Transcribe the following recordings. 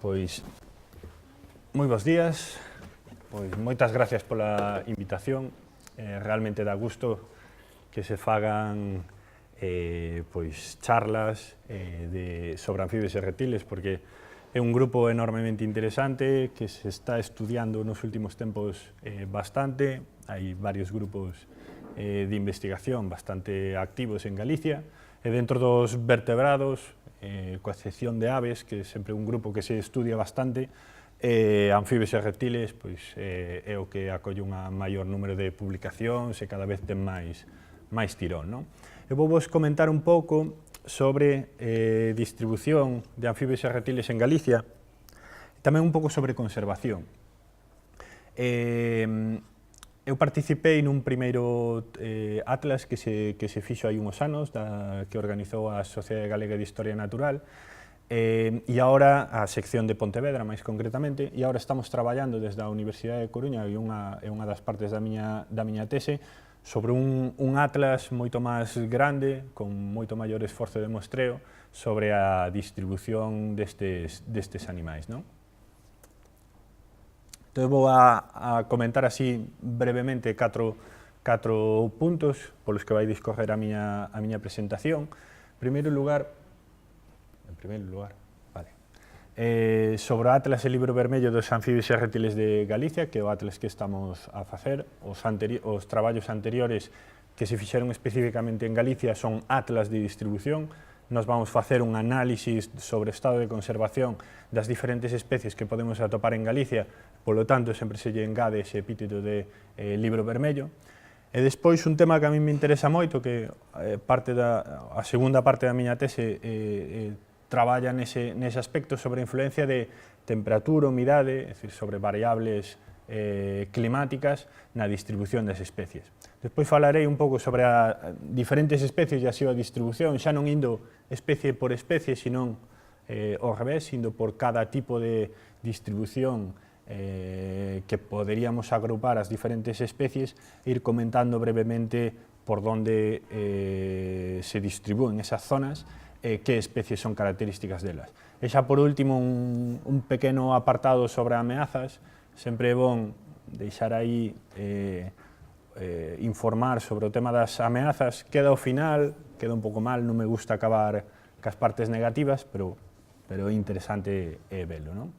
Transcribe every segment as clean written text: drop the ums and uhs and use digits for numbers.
Pois, moi bons días, pois moitas gracias pola invitación, realmente dá gusto que se fagan pois charlas sobre anfibios e reptiles, porque é un grupo enormemente interesante que se está estudiando nos últimos tempos bastante. Hai varios grupos de investigación bastante activos en Galicia, e dentro dos vertebrados, coa excepción de aves, que é sempre un grupo que se estudia bastante, anfibios e reptiles pois, é o que acolle un maior número de publicacións e cada vez ten máis tirón, non? Eu vou vos comentar un pouco sobre distribución de anfibios e reptiles en Galicia, e tamén un pouco sobre conservación. Eu participei nun primeiro atlas que se fixo hai uns anos, que organizou a Sociedade Galega de Historia Natural, e agora a sección de Pontevedra, máis concretamente, e agora estamos traballando desde a Universidade de Coruña, e é unha das partes da miña tese, sobre un atlas moito máis grande, con moito maior esforzo de mostreo, sobre a distribución destes animais, non? Entón, vou a comentar así brevemente catro puntos polos que vai discorrer a miña presentación. En primeiro lugar, sobre o Atlas e Libro Vermello dos Anfibios e Reptiles de Galicia, que é o atlas que estamos a facer. Os traballos anteriores que se fixeron especificamente en Galicia son atlas de distribución. Nos vamos facer un análisis sobre o estado de conservación das diferentes especies que podemos atopar en Galicia, polo tanto, sempre se lle engade ese epíteto de Libro Vermello. E despois, un tema que a mí me interesa moito, que a segunda parte da miña tese traballa nese aspecto sobre a influencia de temperatura, humidade, é dicir, sobre variables climáticas na distribución das especies. Despois falarei un pouco sobre as diferentes especies e a súa distribución, xa non indo especie por especie, senón ao revés, indo por cada tipo de distribución que poderíamos agrupar as diferentes especies e ir comentando brevemente por onde se distribúen esas zonas e que especies son características delas. E xa por último un pequeno apartado sobre ameazas. Sempre é bon deixar aí informar sobre o tema das ameazas. Queda ao final, queda un pouco mal, non me gusta acabar cas partes negativas, pero é interesante velo, non?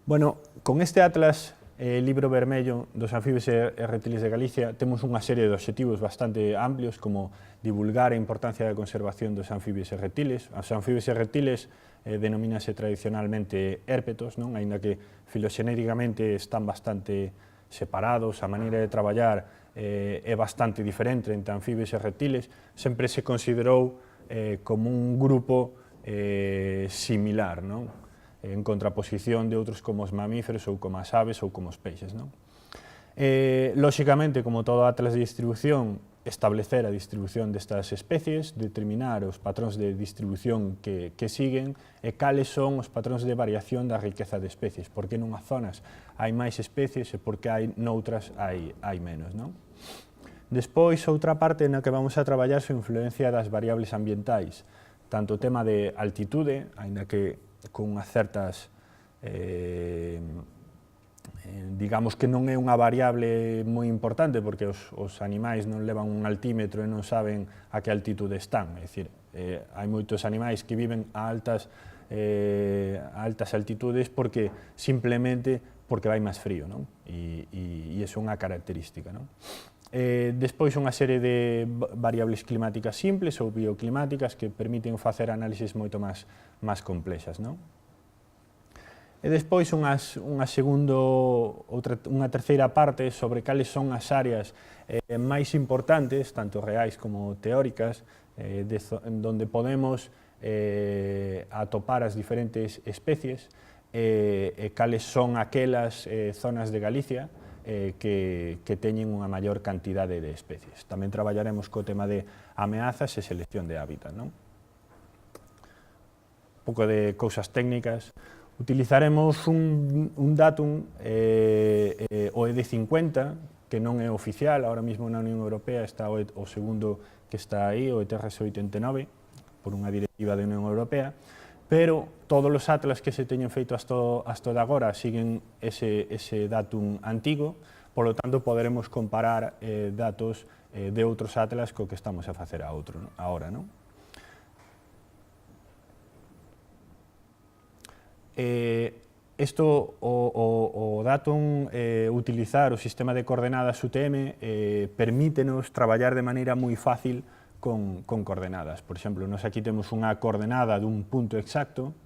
Bueno, con este atlas, Libro Vermello dos Anfibios e Reptiles de Galicia, temos unha serie de obxectivos bastante amplios, como divulgar a importancia da conservación dos anfibios e reptiles. Os anfibios e reptiles denomínase tradicionalmente hérpetos, non? Aínda que filoxenéticamente están bastante separados, a maneira de traballar é bastante diferente entre anfibios e reptiles, sempre se considerou como un grupo similar, non? En contraposición de outros como os mamíferos ou como as aves ou como os peixes, non? Lóxicamente, como todo atlas de distribución, establecer a distribución destas especies, determinar os patróns de distribución que siguen e cales son os patróns de variación da riqueza de especies, porque nunhas zonas hai máis especies e porque noutras hai menos, non? Despois, outra parte na que vamos a traballar é a influencia das variables ambientais, tanto o tema de altitude, aínda que con unhas certas, digamos que non é unha variable moi importante, porque os animais non levan un altímetro e non saben a que altitude están, é dicir, hai moitos animais que viven a altas altitudes simplemente porque vai máis frío, non? E iso é unha característica, non? Despois unha serie de variables climáticas simples ou bioclimáticas que permiten facer análisis moito máis complexas, non? E despois unha terceira parte sobre cales son as áreas máis importantes, tanto reais como teóricas, onde podemos atopar as diferentes especies e cales son aquelas zonas de Galicia que teñen unha maior cantidade de especies. Tamén traballaremos co tema de ameazas e selección de hábitat, non? Un pouco de cousas técnicas. Utilizaremos un datum, o ED50, que non é oficial, ahora mesmo na Unión Europea está o segundo que está aí, o ETRS 89, por unha directiva da Unión Europea, pero todos os atlas que se teñen feito hasta de agora siguen ese datum antigo, polo tanto poderemos comparar datos de outros atlas co que estamos a facer agora, non? O datum, utilizar o sistema de coordenadas UTM permítenos traballar de maneira moi fácil con coordenadas. Por exemplo, nós aquí temos unha coordenada dun punto exacto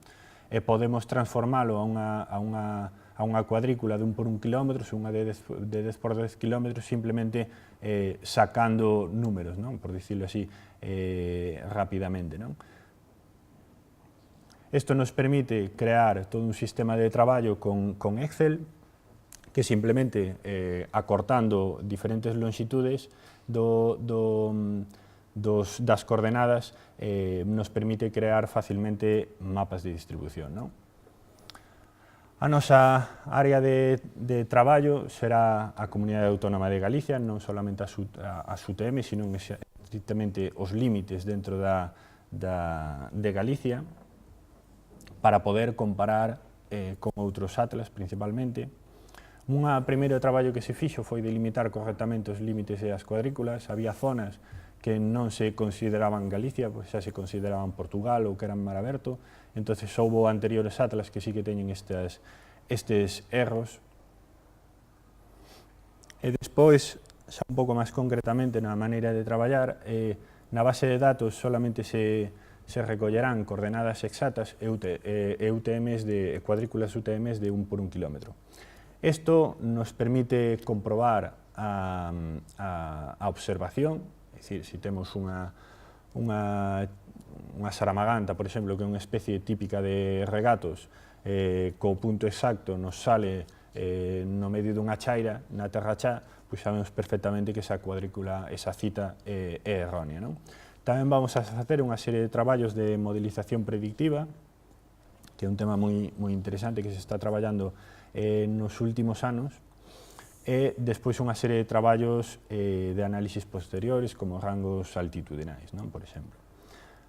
e podemos transformalo a unha cuadrícula de 1 por 1 km, unha de 10 por 10 km, simplemente sacando números, non? Por dicirlo así, rapidamente, non? Isto nos permite crear todo un sistema de traballo con Excel que simplemente acortando diferentes longitudes das coordenadas nos permite crear facilmente mapas de distribución, non? A nosa área de traballo será a Comunidade Autónoma de Galicia, non solamente as UTM, sino estrictamente os límites dentro de Galicia, para poder comparar con outros atlas, principalmente. Un primeiro traballo que se fixo foi delimitar correctamente os límites e as cuadrículas. Había zonas que non se consideraban Galicia, pois xa se consideraban Portugal ou que eran mar aberto, entonces houbo anteriores atlas que sí que teñen estes erros. E despois, xa un pouco máis concretamente na maneira de traballar, na base de datos solamente se recollerán coordenadas exactas e UTMs cuadrículas UTMs de 1 por 1 km. Isto nos permite comprobar a observación, é dicir, se temos unha saramaganta, por exemplo, que é unha especie típica de regatos, co punto exacto nos sale no medio dunha chaira, na terra xa, pois sabemos perfectamente que esa cuadrícula, esa cita é errónea, non? Tamén vamos a facer unha serie de traballos de modelización predictiva, que é un tema moi interesante que se está traballando nos últimos anos, e despois unha serie de traballos de análisis posteriores, como rangos altitudinais, non? Por exemplo.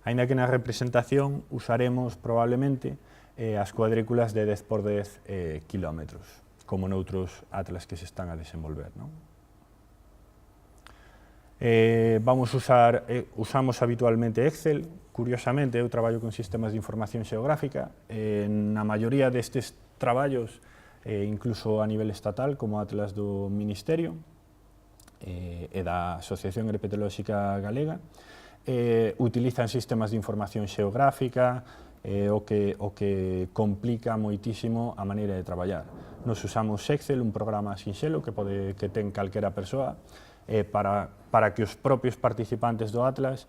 Aínda que na representación usaremos probablemente as cuadrículas de 10 por 10 kilómetros, como noutros atlas que se están a desenvolver, non? Usamos habitualmente Excel. Curiosamente, eu traballo con sistemas de información xeográfica. Na maioría destes traballos, incluso a nivel estatal, como Atlas do Ministerio e da Asociación Herpetolóxica Galega, utilizan sistemas de información xeográfica, o que complica moitísimo a maneira de traballar. Nos usamos Excel, un programa sinxelo que ten calquera persoa, para que os propios participantes do Atlas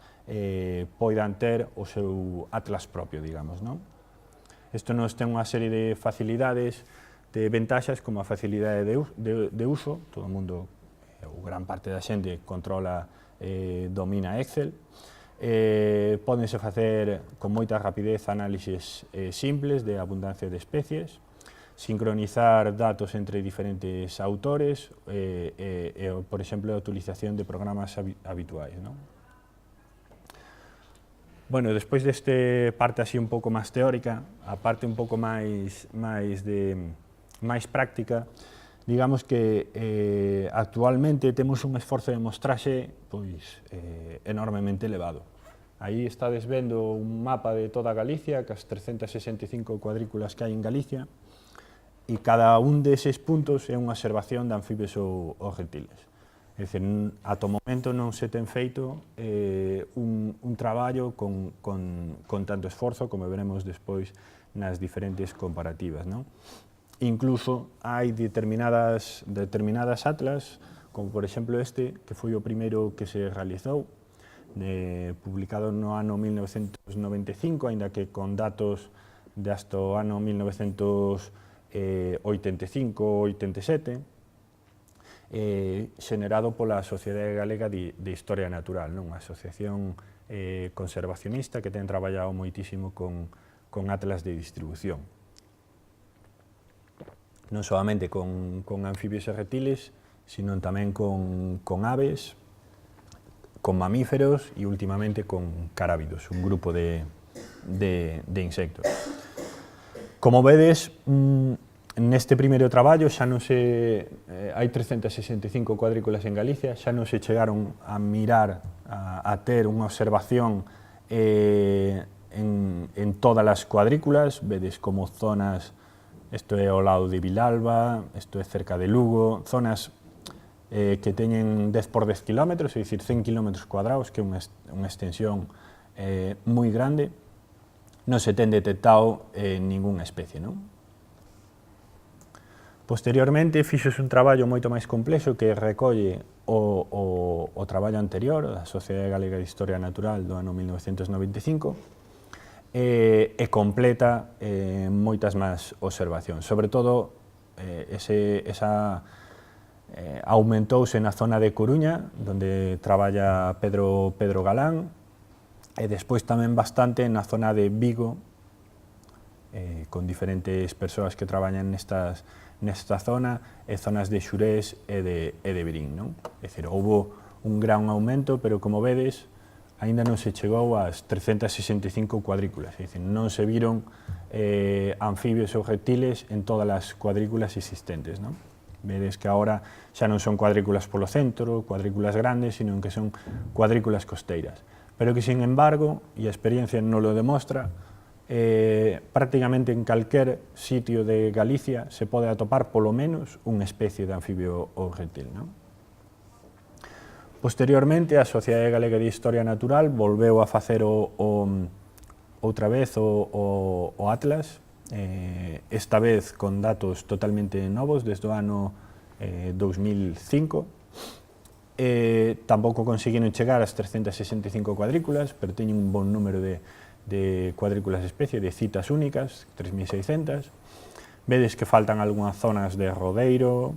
poidan ter o seu Atlas propio, digamos, non? Isto nos ten unha serie de facilidades, de ventaxas, como a facilidade de uso. Todo o mundo, ou gran parte da xente, controla, domina Excel. Pódense facer con moita rapidez análises simples de abundancia de especies, sincronizar datos entre diferentes autores por exemplo, a utilización de programas habituais, non? Bueno, despois deste parte así un pouco máis teórica, a parte un pouco máis práctica, digamos que actualmente temos un esforzo de mostraxe enormemente elevado. Aí estades vendo un mapa de toda Galicia, cas 365 cuadrículas que hai en Galicia, e cada un deses puntos é unha observación de anfibios ou reptiles. É dicir, ata o momento non se ten feito un traballo con tanto esforzo, como veremos despois nas diferentes comparativas, non? Incluso hai determinadas atlas, como por exemplo este, que foi o primeiro que se realizou, publicado no ano 1995, aínda que con datos de hasta o ano 1985-87, xenerado pola Sociedade Galega de Historia Natural, unha asociación conservacionista que ten traballado moitísimo con atlas de distribución. Non solamente con anfibios e reptiles, sino tamén con aves, con mamíferos e últimamente con carábidos, un grupo de insectos. Como vedes, neste primeiro traballo xa non hai 365 cuadrículas en Galicia, xa non se chegaron a mirar, a ter unha observación en todas as cuadrículas. Vedes como zonas, isto é ao lado de Vilalba, isto é cerca de Lugo, zonas que teñen 10 por 10 km, é dicir, 100 km cuadrados, que é unha extensión moi grande. Non se ten detectado ningunha especie, non? Posteriormente, fixose un traballo moito máis complexo que recolle o traballo anterior da Sociedade Galega de Historia Natural do ano 1995 e completa moitas máis observacións. Sobre todo, aumentouse na zona de Coruña, onde traballa Pedro Galán, e despois tamén bastante na zona de Vigo, con diferentes persoas que traballan nesta zona, e zonas de Xurés e de Verín, non? É dicir, houve un gran aumento, pero como vedes, aínda non se chegou ás 365 cuadrículas, é dicir, non se viron anfibios ou reptiles en todas as cuadrículas existentes, non? Vedes que agora xa non son cuadrículas polo centro, cuadrículas grandes, sino que son cuadrículas costeiras, pero que, sin embargo, e a experiencia non lo demostra, prácticamente en calquer sitio de Galicia se pode atopar polo menos unha especie de anfibio ou reptil, non? Posteriormente, a Sociedade Galega de Historia Natural volveu a facer outra vez o Atlas, esta vez con datos totalmente novos desde o ano 2005. Tampouco conseguiron chegar ás 365 cuadrículas, pero teñen un bon número de cuadrículas de especie, de citas únicas, 3.600. Vedes que faltan algunhas zonas de Rodeiro,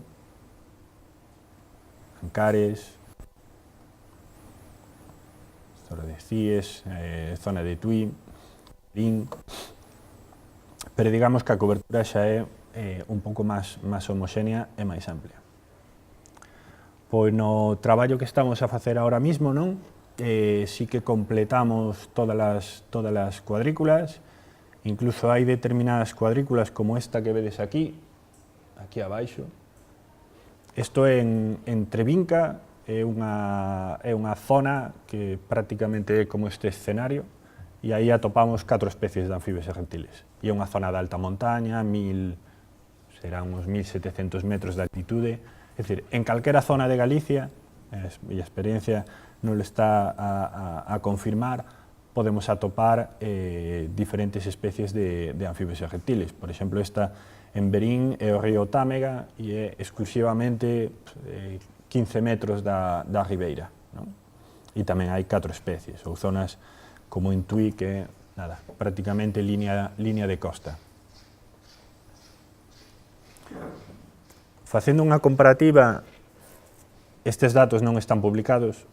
Ancares, zona de Cies, zona de Tui, Verín, pero digamos que a cobertura xa é un pouco máis homoxénea e máis amplia. Pois no traballo que estamos a facer ahora mismo, non? Sí que completamos todas as cuadrículas, incluso hai determinadas cuadrículas como esta que vedes aquí abaixo. Isto é en Trevinca, é unha zona que prácticamente é como este escenario, e aí atopamos 4 especies de anfibios e reptiles. E é unha zona de alta montaña, serán uns 1.700 metros de altitude. É dicir, en calquera zona de Galicia, e a experiencia non lo está a confirmar, podemos atopar diferentes especies de anfibios e reptiles. Por exemplo, esta en Verín é o río Támega e é exclusivamente 15 metros da ribeira, non? E tamén hai 4 especies, ou zonas como en Tui, que é prácticamente línea de costa. Facendo unha comparativa, estes datos non están publicados,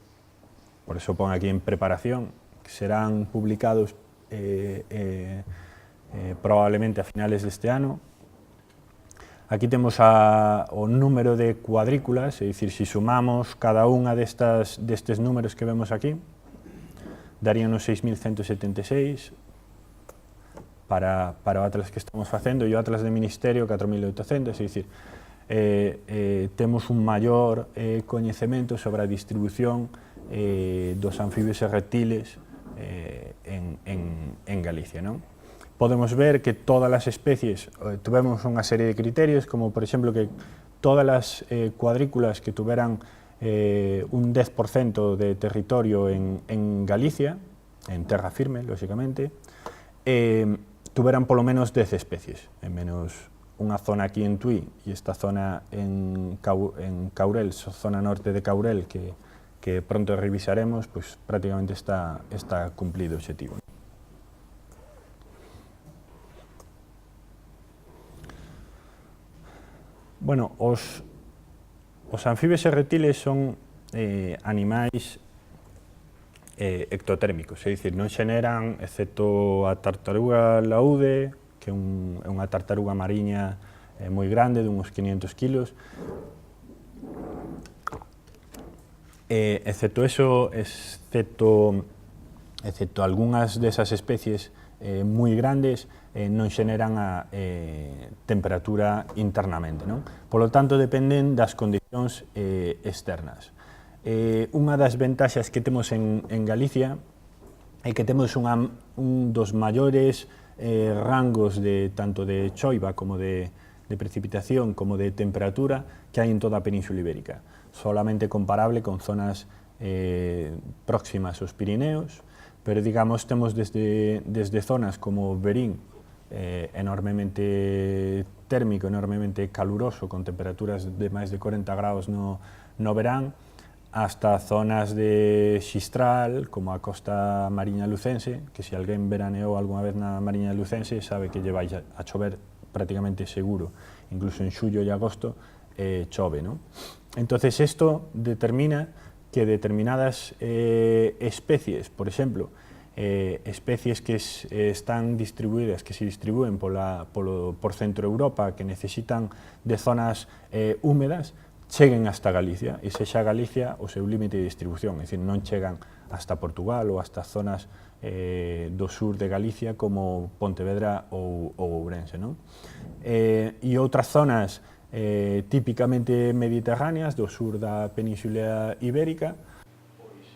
por eso pon aquí en preparación, que serán publicados probablemente a finales deste ano. Aquí temos o número de cuadrículas, é dicir, se sumamos cada unha destes números que vemos aquí, daríanos 6.176 para o atlas que estamos facendo, e o atlas de Ministerio 4.800, é dicir, temos un maior coñecemento sobre a distribución dos anfibios e reptiles en Galicia, non? Podemos ver que todas as especies, tuvemos unha serie de criterios, como por exemplo que todas as cuadrículas que tuveran un 10% de territorio en Galicia, en terra firme, lóxicamente, tuveran polo menos 10 especies, en menos unha zona aquí en Tui e esta zona en Caurel, zona norte de Caurel, que pronto revisaremos, pues prácticamente está cumplido o obxectivo. Bueno, os anfibios e reptiles son animais ectotérmicos, é dicir, non xeneran, excepto a tartaruga laúde, que é unha tartaruga mariña moi grande, de uns 500 kilos. Excepto algunhas desas especies moi grandes non xeneran a temperatura internamente, non? Polo tanto, dependen das condicións externas. Unha das ventaxas que temos en Galicia é que temos un dos maiores rangos tanto de choiva como de precipitación como de temperatura que hai en toda a Península Ibérica, solamente comparable con zonas próximas aos Pirineos, pero digamos temos desde zonas como Verín, enormemente térmico, enormemente caluroso, con temperaturas de máis de 40 graus no verán, hasta zonas de xistral, como a costa mariña lucense, que se alguén veraneou algunha vez na mariña lucense sabe que lle vai a chover prácticamente seguro, incluso en xullo e agosto chove, non? Entonces isto determina que determinadas especies, por exemplo, especies que están distribuídas, que se distribúen por centro Europa, que necesitan de zonas húmedas, cheguen hasta Galicia, e sexa Galicia o seu límite de distribución, é dicir, non chegan hasta Portugal ou hasta zonas do sur de Galicia como Pontevedra ou Ourense, non? E outras zonas típicamente mediterráneas do sur da Península Ibérica, pois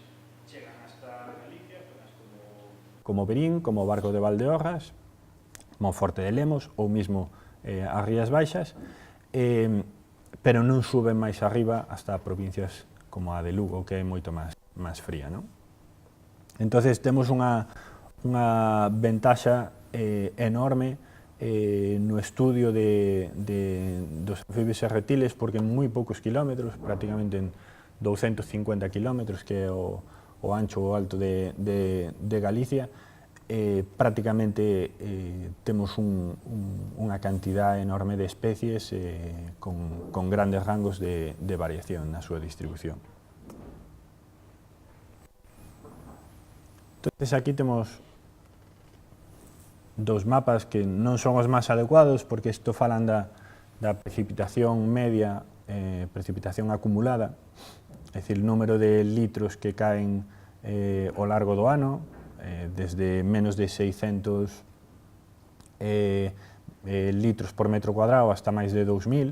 chegan hasta Galicia, zonas como Verín, como o Barco de Valdeorras, Monforte de Lemos ou mesmo as Rías Baixas, pero non suben máis arriba hasta provincias como a de Lugo, que é moito máis fría, non? Entonces temos unha ventaxa enorme no estudio dos anfibios e reptiles, porque en moi poucos kilómetros, prácticamente en 250 kilómetros, que é o ancho ou alto de Galicia, prácticamente temos unha cantidad enorme de especies con grandes rangos de variación na súa distribución. Entonces aquí temos dos mapas que non son os máis adecuados, porque isto falan da precipitación media, precipitación acumulada, é dicir, o número de litros que caen ao largo do ano, desde menos de 600 litros por metro cuadrado hasta máis de 2000,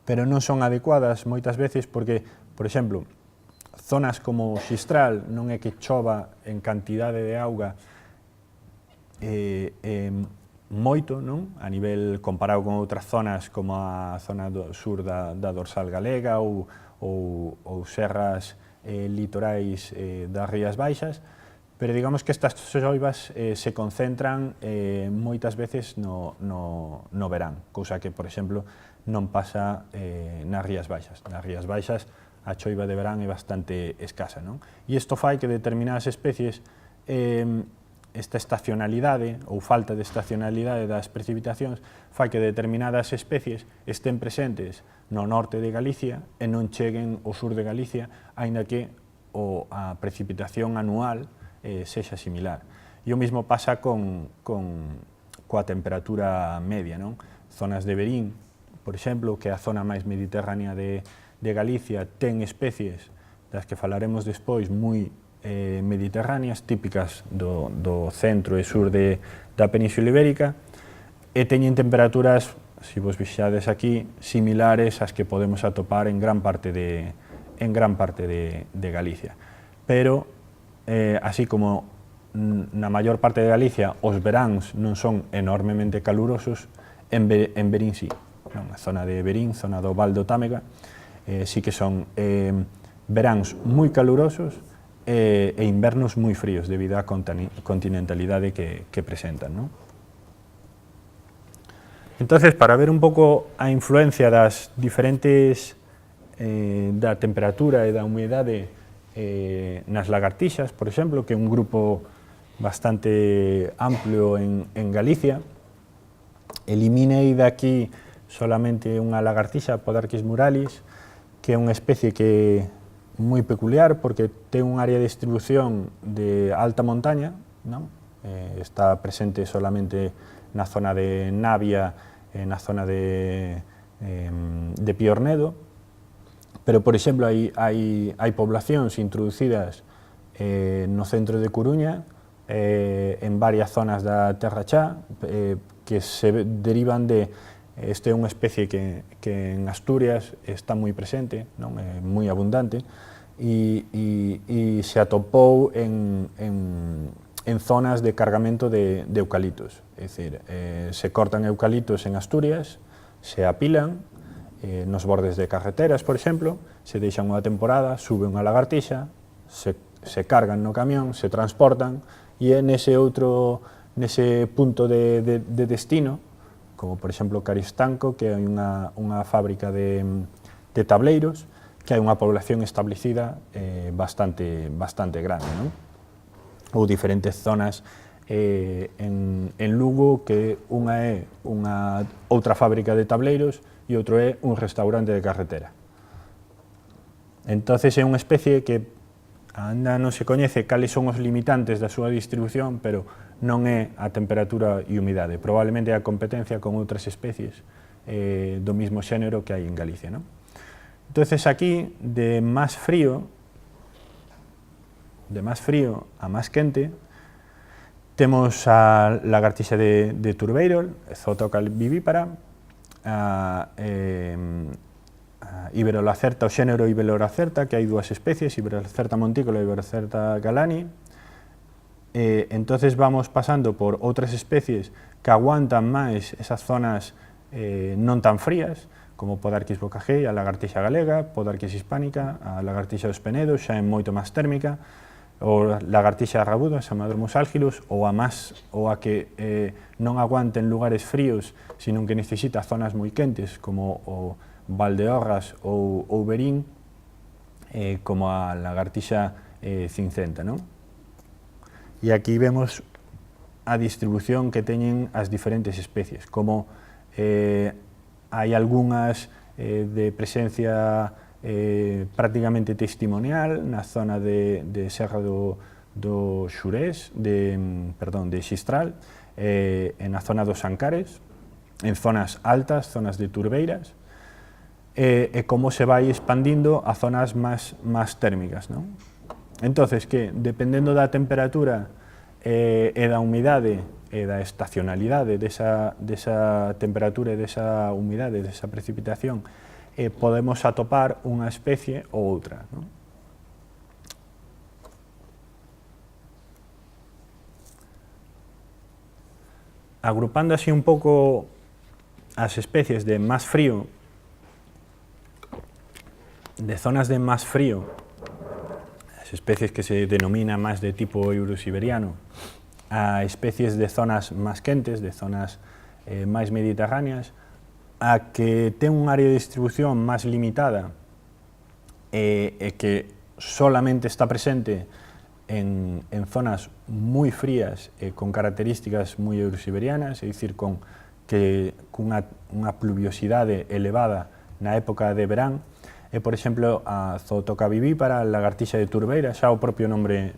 pero non son adecuadas moitas veces porque, por exemplo, zonas como Xistral non é que chova en cantidade de auga moito, non? A nivel comparado con outras zonas como a zona do sur da dorsal galega ou serras litorais das Rías Baixas, pero digamos que estas xoivas se concentran moitas veces no verán, cousa que, por exemplo, non pasa nas Rías Baixas. Nas Rías Baixas a choiva de verán é bastante escasa, non? E isto fai que determinadas especies esta estacionalidade ou falta de estacionalidade das precipitacións fai que determinadas especies estén presentes no norte de Galicia e non cheguen ao sur de Galicia, aínda que a precipitación anual sexa similar. E o mesmo pasa coa temperatura media, non? Zonas de Verín, por exemplo, que é a zona máis mediterránea de Galicia, ten especies das que falaremos despois moi mediterráneas, típicas do centro e sur da Península Ibérica, e teñen temperaturas, se vos vixades aquí, similares ás que podemos atopar en gran parte de Galicia. Pero así como na maior parte de Galicia os veráns non son enormemente calurosos, en Verín sí. A zona de Verín, zona do Val do Támega, sí que son veráns moi calurosos e invernos moi fríos debido á continentalidade que presentan, non? Entonces, para ver un pouco a influencia das diferentes da temperatura e da humedade nas lagartixas, por exemplo, que é un grupo bastante amplio en Galicia. Eliminei daqui solamente unha lagartixa, Podarcis muralis, que é unha especie que é moi peculiar porque ten un área de distribución de alta montaña, non? Está presente solamente na zona de Navia, na zona de Piornedo, pero, por exemplo, hai poblacións introducidas no centro de Coruña en varias zonas da Terra Cha, que se derivan de... Este é unha especie que en Asturias está moi presente, non? É moi abundante, e se atopou en zonas de cargamento de eucaliptos. É dicir, se cortan eucaliptos en Asturias, se apilan nos bordes de carreteras, por exemplo, se deixan unha temporada, sube unha lagartixa, se cargan no camión, se transportan, e é nese punto de destino, como por exemplo Caristanco, que hai unha fábrica de tableiros, que hai unha población establecida bastante grande, non? Ou diferentes zonas en Lugo, que unha é outra fábrica de tableiros e outro é un restaurante de carretera. Entonces é unha especie que ainda non se coñece cales son os limitantes da súa distribución, pero non é a temperatura e humidade, probablemente é a competencia con outras especies do mismo xénero que hai en Galicia, non? Entonces aquí, de máis frío a máis quente, temos a lagartixa de Turbeirol, Zootoca vivípara, Iberolacerta, o xénero Iberolacerta, que hai dúas especies, Iberolacerta montícola e Iberolacerta galani. Entonces vamos pasando por outras especies que aguantan máis esas zonas non tan frías, como Podarquis bocagei, a lagartixa galega, Podarquis hispánica, a lagartixa dos Penedos, xa é moito máis térmica, ou lagartixa rabuda, Samadromus algilus, ou a que non aguanta en lugares fríos, sino que necesita zonas moi quentes, como o Valdeorras ou Berín, como a lagartixa cincenta, non? E aquí vemos a distribución que teñen as diferentes especies, como hai algunhas de presencia prácticamente testimonial na zona de Serra do Xurés, de Xistral, na zona dos Ancares, en zonas altas, zonas de turbeiras, e como se vai expandindo a zonas máis térmicas, non? Entonces, que dependendo da temperatura e da humidade e da estacionalidade desa temperatura e desa humidade, desa precipitación, podemos atopar unha especie ou outra, non? Agrupando así un pouco as especies de máis frío, de zonas de máis frío, as especies que se denomina máis de tipo eurosiberiano, a especies de zonas máis quentes, de zonas máis mediterráneas, a que ten un área de distribución máis limitada e que solamente está presente en zonas moi frías e con características moi eurosiberianas, é dicir, cunha pluviosidade elevada na época de verán, e, por exemplo, a Zootoca vivípara, a lagartixa de Turbeira, xa o propio nome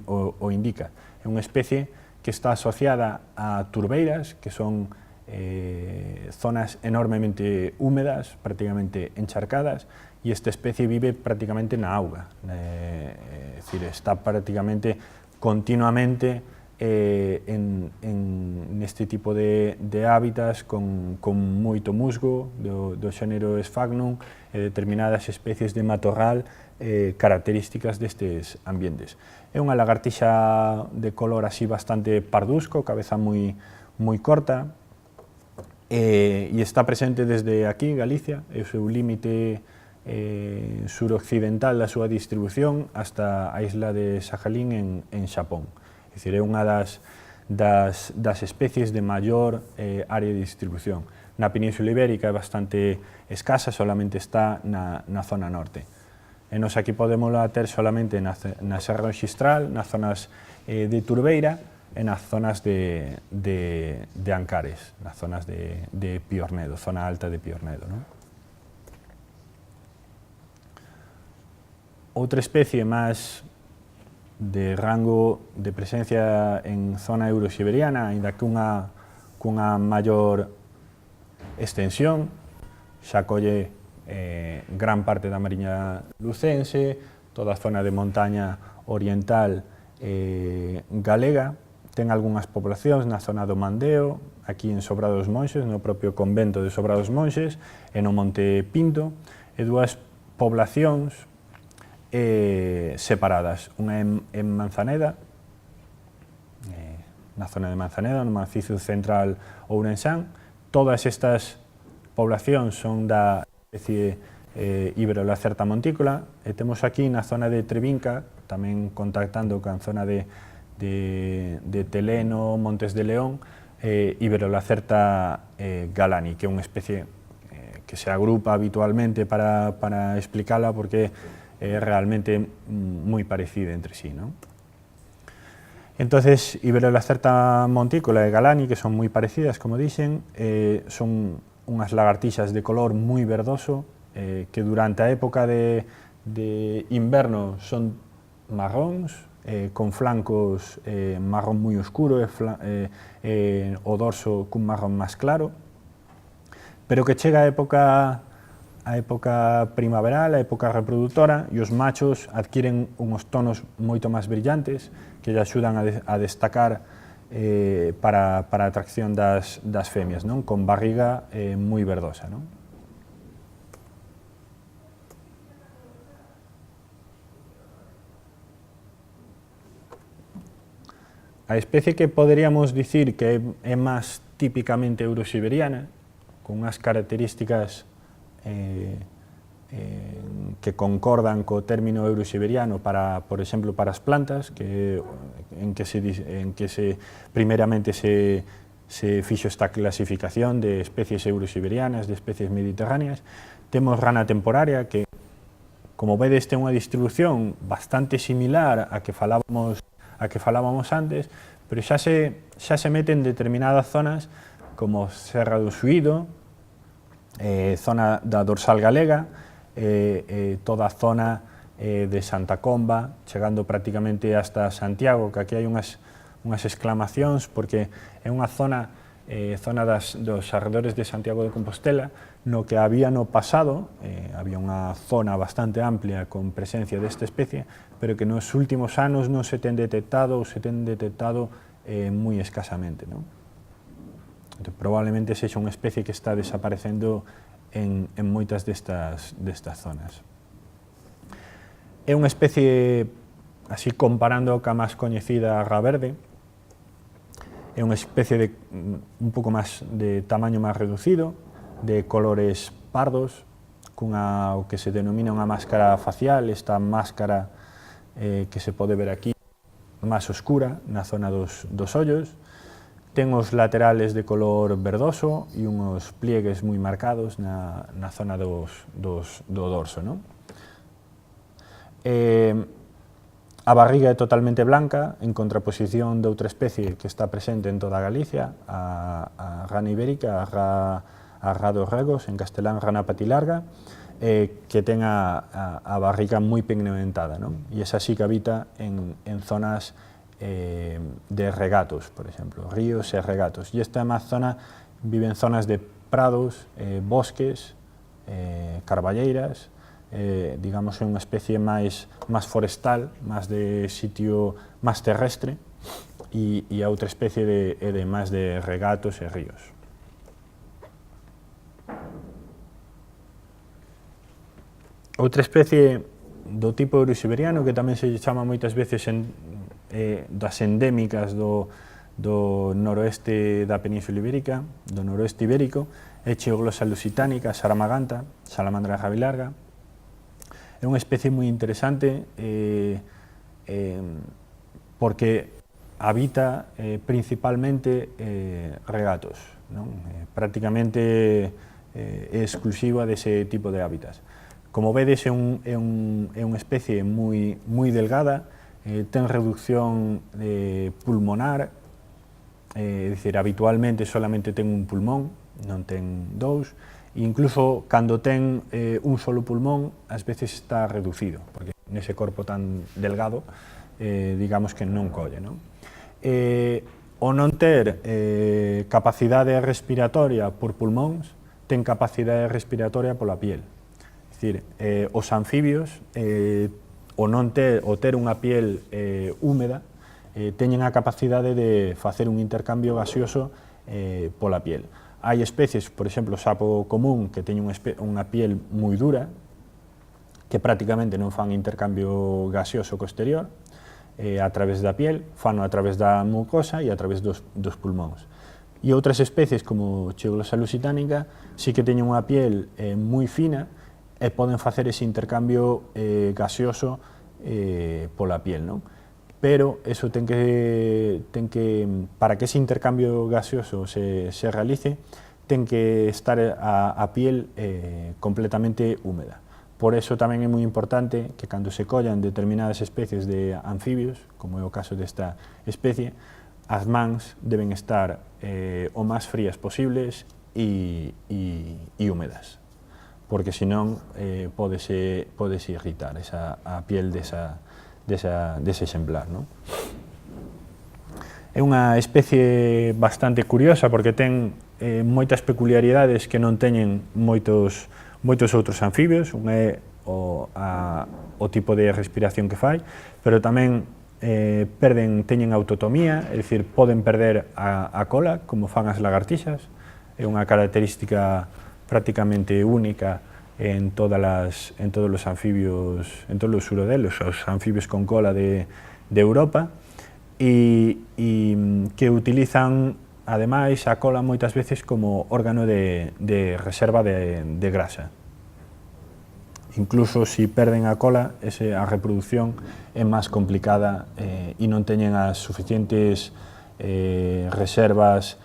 o indica. É unha especie que está asociada a turbeiras, que son zonas enormemente húmedas, prácticamente encharcadas, e esta especie vive prácticamente na auga, é dicir, está prácticamente continuamente neste tipo de hábitats con moito musgo do xénero Sphagnum e determinadas especies de matorral características destes ambientes. É unha lagartixa de color así bastante pardusco, cabeza moi corta, e está presente desde aquí, Galicia, é o seu límite suroccidental da súa distribución hasta a isla de Sajalín en Xapón. É dicir, é unha das especies de maior área de distribución. Na Península Ibérica é bastante escasa, solamente está na zona norte. E nos aquí podemos ter solamente na Serra Xistral, nas zonas de Turbeira e nas zonas de Ancares, nas zonas de Piornedo, zona alta de Piornedo, non? Outra especie máis de rango de presencia en zona eurosiberiana, aínda que cunha maior extensión, xa colle gran parte da Mariña Lucense, toda a zona de montaña oriental galega, ten algunhas poblacións na zona do Mandeo, aquí en Sobrado dos Monxes, no propio convento de Sobrado dos Monxes, e no Monte Pinto, e dúas poblacións separadas, unha en Manzaneda, na zona de Manzaneda, no macizo central ourensán. Todas estas poblacións son da especie Iberolacerta montícola, e temos aquí na zona de Trevinca, tamén contactando con a zona de Teleno, Montes de León, Iberolacerta galani, que é unha especie que se agrupa habitualmente para explicala porque é realmente moi parecida entre sí, ¿no? Entonces, Iberolacerta montícola e galani, que son moi parecidas, como dixen, son unhas lagartixas de color moi verdoso, que durante a época de inverno son marróns, con flancos marrón moi oscuro e o dorso cun marrón máis claro, pero que chega a época primaveral, a época reproductora, e os machos adquiren uns tonos moito máis brillantes que lle axudan a destacar para a atracción das femias, non? Con barriga moi verdosa, non? A especie que poderíamos dicir que é máis típicamente eurosiberiana, con unhas características que concordan co término eurosiberiano para, por exemplo, para as plantas, en que primeramente se fixo esta clasificación de especies eurosiberianas, de especies mediterráneas. Temos rana temporaria, que, como vedes, ten unha distribución bastante similar a que falábamos antes, pero xa se mete en determinadas zonas como Serra do Suído, zona da dorsal galega, toda a zona de Santa Comba, chegando prácticamente hasta Santiago, que aquí hai unhas exclamacións, porque é unha zona dos arredores de Santiago de Compostela, no que había no pasado, había unha zona bastante amplia con presencia desta especie, pero que nos últimos anos non se ten detectado ou se ten detectado moi escasamente, non? Entón, probablemente sexa unha especie que está desaparecendo en moitas destas zonas. É unha especie, así comparando ca máis coñecida ra verde, é unha especie de un pouco máis de tamaño máis reducido, de colores pardos, cunha o que se denomina unha máscara facial, esta máscara que se pode ver aquí, máis oscura na zona dos ollos. Ten os laterales de color verdoso e unhos pliegues moi marcados na zona do dorso, non? A barriga é totalmente blanca, en contraposición de outra especie que está presente en toda Galicia, a rana ibérica, a ra dos regos, en castelán rana patilarga, que ten a barriga moi pigmentada, non? E esa sí que habita en zonas de regatos, por exemplo, ríos e regatos. E esta máis zona vive en zonas de prados, bosques, carballeiras, digamos, é unha especie máis forestal, máis de sitio máis terrestre, e a outra especie de máis de regatos e ríos. Outra especie do tipo eurosiberiano, que tamén se chama moitas veces das endémicas do noroeste da Península Ibérica, do noroeste ibérico, é Chioglossa lusitánica, saramaganta, salamandra rabilarga. É unha especie moi interesante porque habita principalmente regatos, non? Prácticamente é exclusiva dese tipo de hábitats. Como vedes, é unha especie moi delgada, ten reducción pulmonar, é dicir, habitualmente solamente ten un pulmón, non ten dous, e incluso cando ten un solo pulmón, ás veces está reducido, porque nese corpo tan delgado, digamos que non colle, non? O non ter capacidade respiratoria por pulmóns, ten capacidade respiratoria pola piel. É dicir, os anfibios ter unha piel húmeda, teñen a capacidade de facer un intercambio gaseoso pola piel. Hai especies, por exemplo, o sapo común, que teñen unha piel moi dura, que prácticamente non fan intercambio gaseoso co exterior, a través da piel, fano a través da mucosa e a través dos pulmóns. E outras especies, como Chiglosa lusitanica, sí que teñen unha piel moi fina e poden facer ese intercambio gaseoso pola piel, non? Pero eso para que ese intercambio gaseoso se realice, ten que estar a piel completamente húmeda. Por eso tamén é moi importante que cando se collan determinadas especies de anfibios, como é o caso desta especie, as mans deben estar o máis frías posibles e húmedas, porque senón podese irritar a piel dese exemplar, non? É unha especie bastante curiosa porque ten moitas peculiaridades que non teñen moitos outros anfibios. Un é o tipo de respiración que fai, pero tamén teñen autotomía, é dicir, poden perder a cola, como fan as lagartixas. É unha característica prácticamente única en todos os anfibios, en todos os urodelos, os anfibios con cola de Europa, e que utilizan, ademais, a cola moitas veces como órgano de reserva de grasa. Incluso se perden a cola, a reproducción é máis complicada e non teñen as suficientes reservas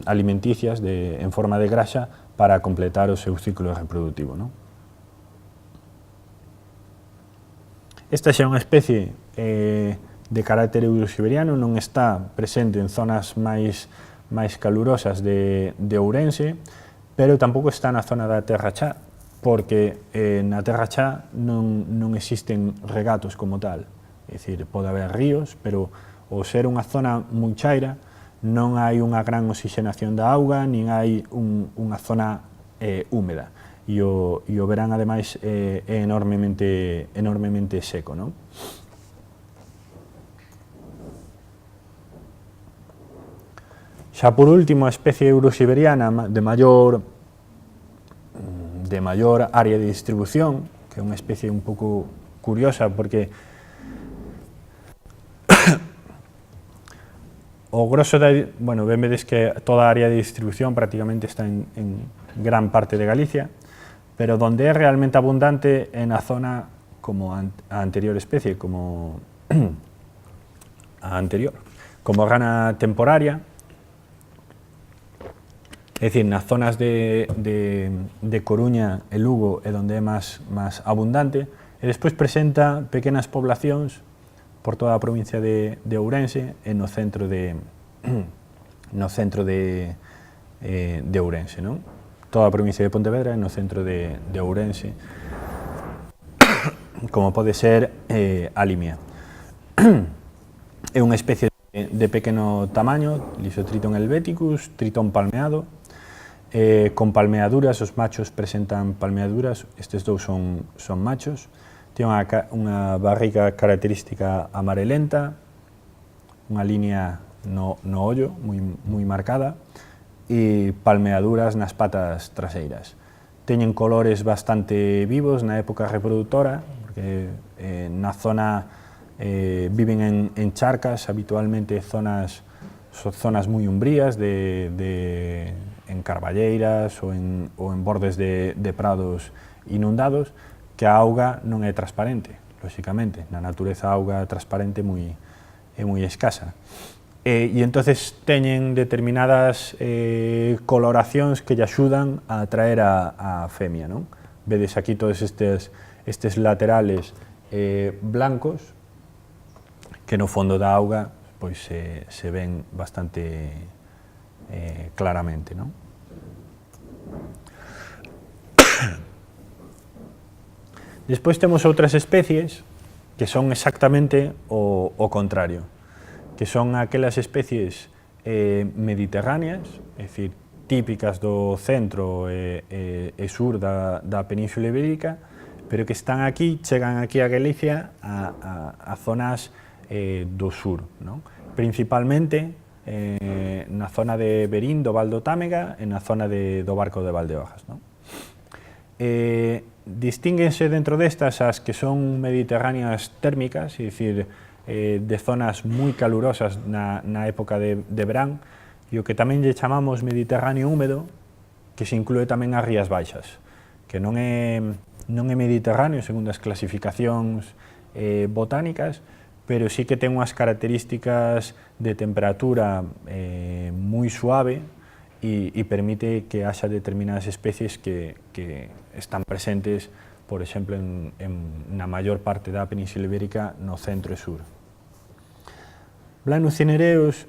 alimenticias en forma de grasa para completar o seu ciclo reproductivo, non? Esta xa é unha especie de carácter eurosiberiano, non está presente en zonas máis calurosas de Ourense, pero tampouco está na zona da Terra Chá, porque na Terra Chá non existen regatos como tal. É dicir, pode haber ríos, pero ao ser unha zona moi chaira, non hai unha gran oxigenación da auga, nin hai unha zona húmeda. E o verán, ademais, é enormemente seco, non? Xa por último, a especie eurosiberiana de maior área de distribución, que é unha especie un pouco curiosa, porque o grosso ben vedes que toda a área de distribución prácticamente está en gran parte de Galicia, pero onde é realmente abundante é na zona como a anterior especie, como a rana temporaria, é dicir, nas zonas de Coruña e Lugo é onde é máis abundante, e despois presenta pequenas poblacións por toda a provincia de Ourense e no centro de Ourense, non? Toda a provincia de Pontevedra e no centro de Ourense, como pode ser a limia. É unha especie de pequeno tamaño, Lysotriton helveticus, Triton palmeado, con palmeaduras. Os machos presentan palmeaduras, estes dous son machos. Ten unha barriga característica amarelenta, unha línea no ollo moi marcada e palmeaduras nas patas traseiras. Teñen colores bastante vivos na época reproductora, porque na zona viven en charcas, habitualmente zonas moi umbrías, en carballeiras ou en bordes de prados inundados, que a auga non é transparente, lóxicamente. Na natureza a auga transparente é moi escasa. E entonces teñen determinadas coloracións que lle axudan a atraer a femia, non? Vedes aquí todos estes laterales blancos, que no fondo da auga pois se ven bastante claramente, non? Despois temos outras especies que son exactamente o contrario, que son aquelas especies mediterráneas, é dicir, típicas do centro e sur da Península Ibérica, pero que están aquí, chegan aquí a Galicia a zonas do sur, non? Principalmente na zona de Verín, do Val do Támega, e na zona do Barco de Valdeorras, non? Distínguense dentro destas as que son mediterráneas térmicas, é dicir, de zonas moi calurosas na época de verán, e o que tamén lle chamamos Mediterráneo húmedo, que se inclúe tamén as Rías Baixas, que non é mediterráneo segundo as clasificacións botánicas, pero sí que ten unhas características de temperatura moi suave e permite que haxa determinadas especies que están presentes, por exemplo, na maior parte da Península Ibérica, no centro e sur. Blanus cinereus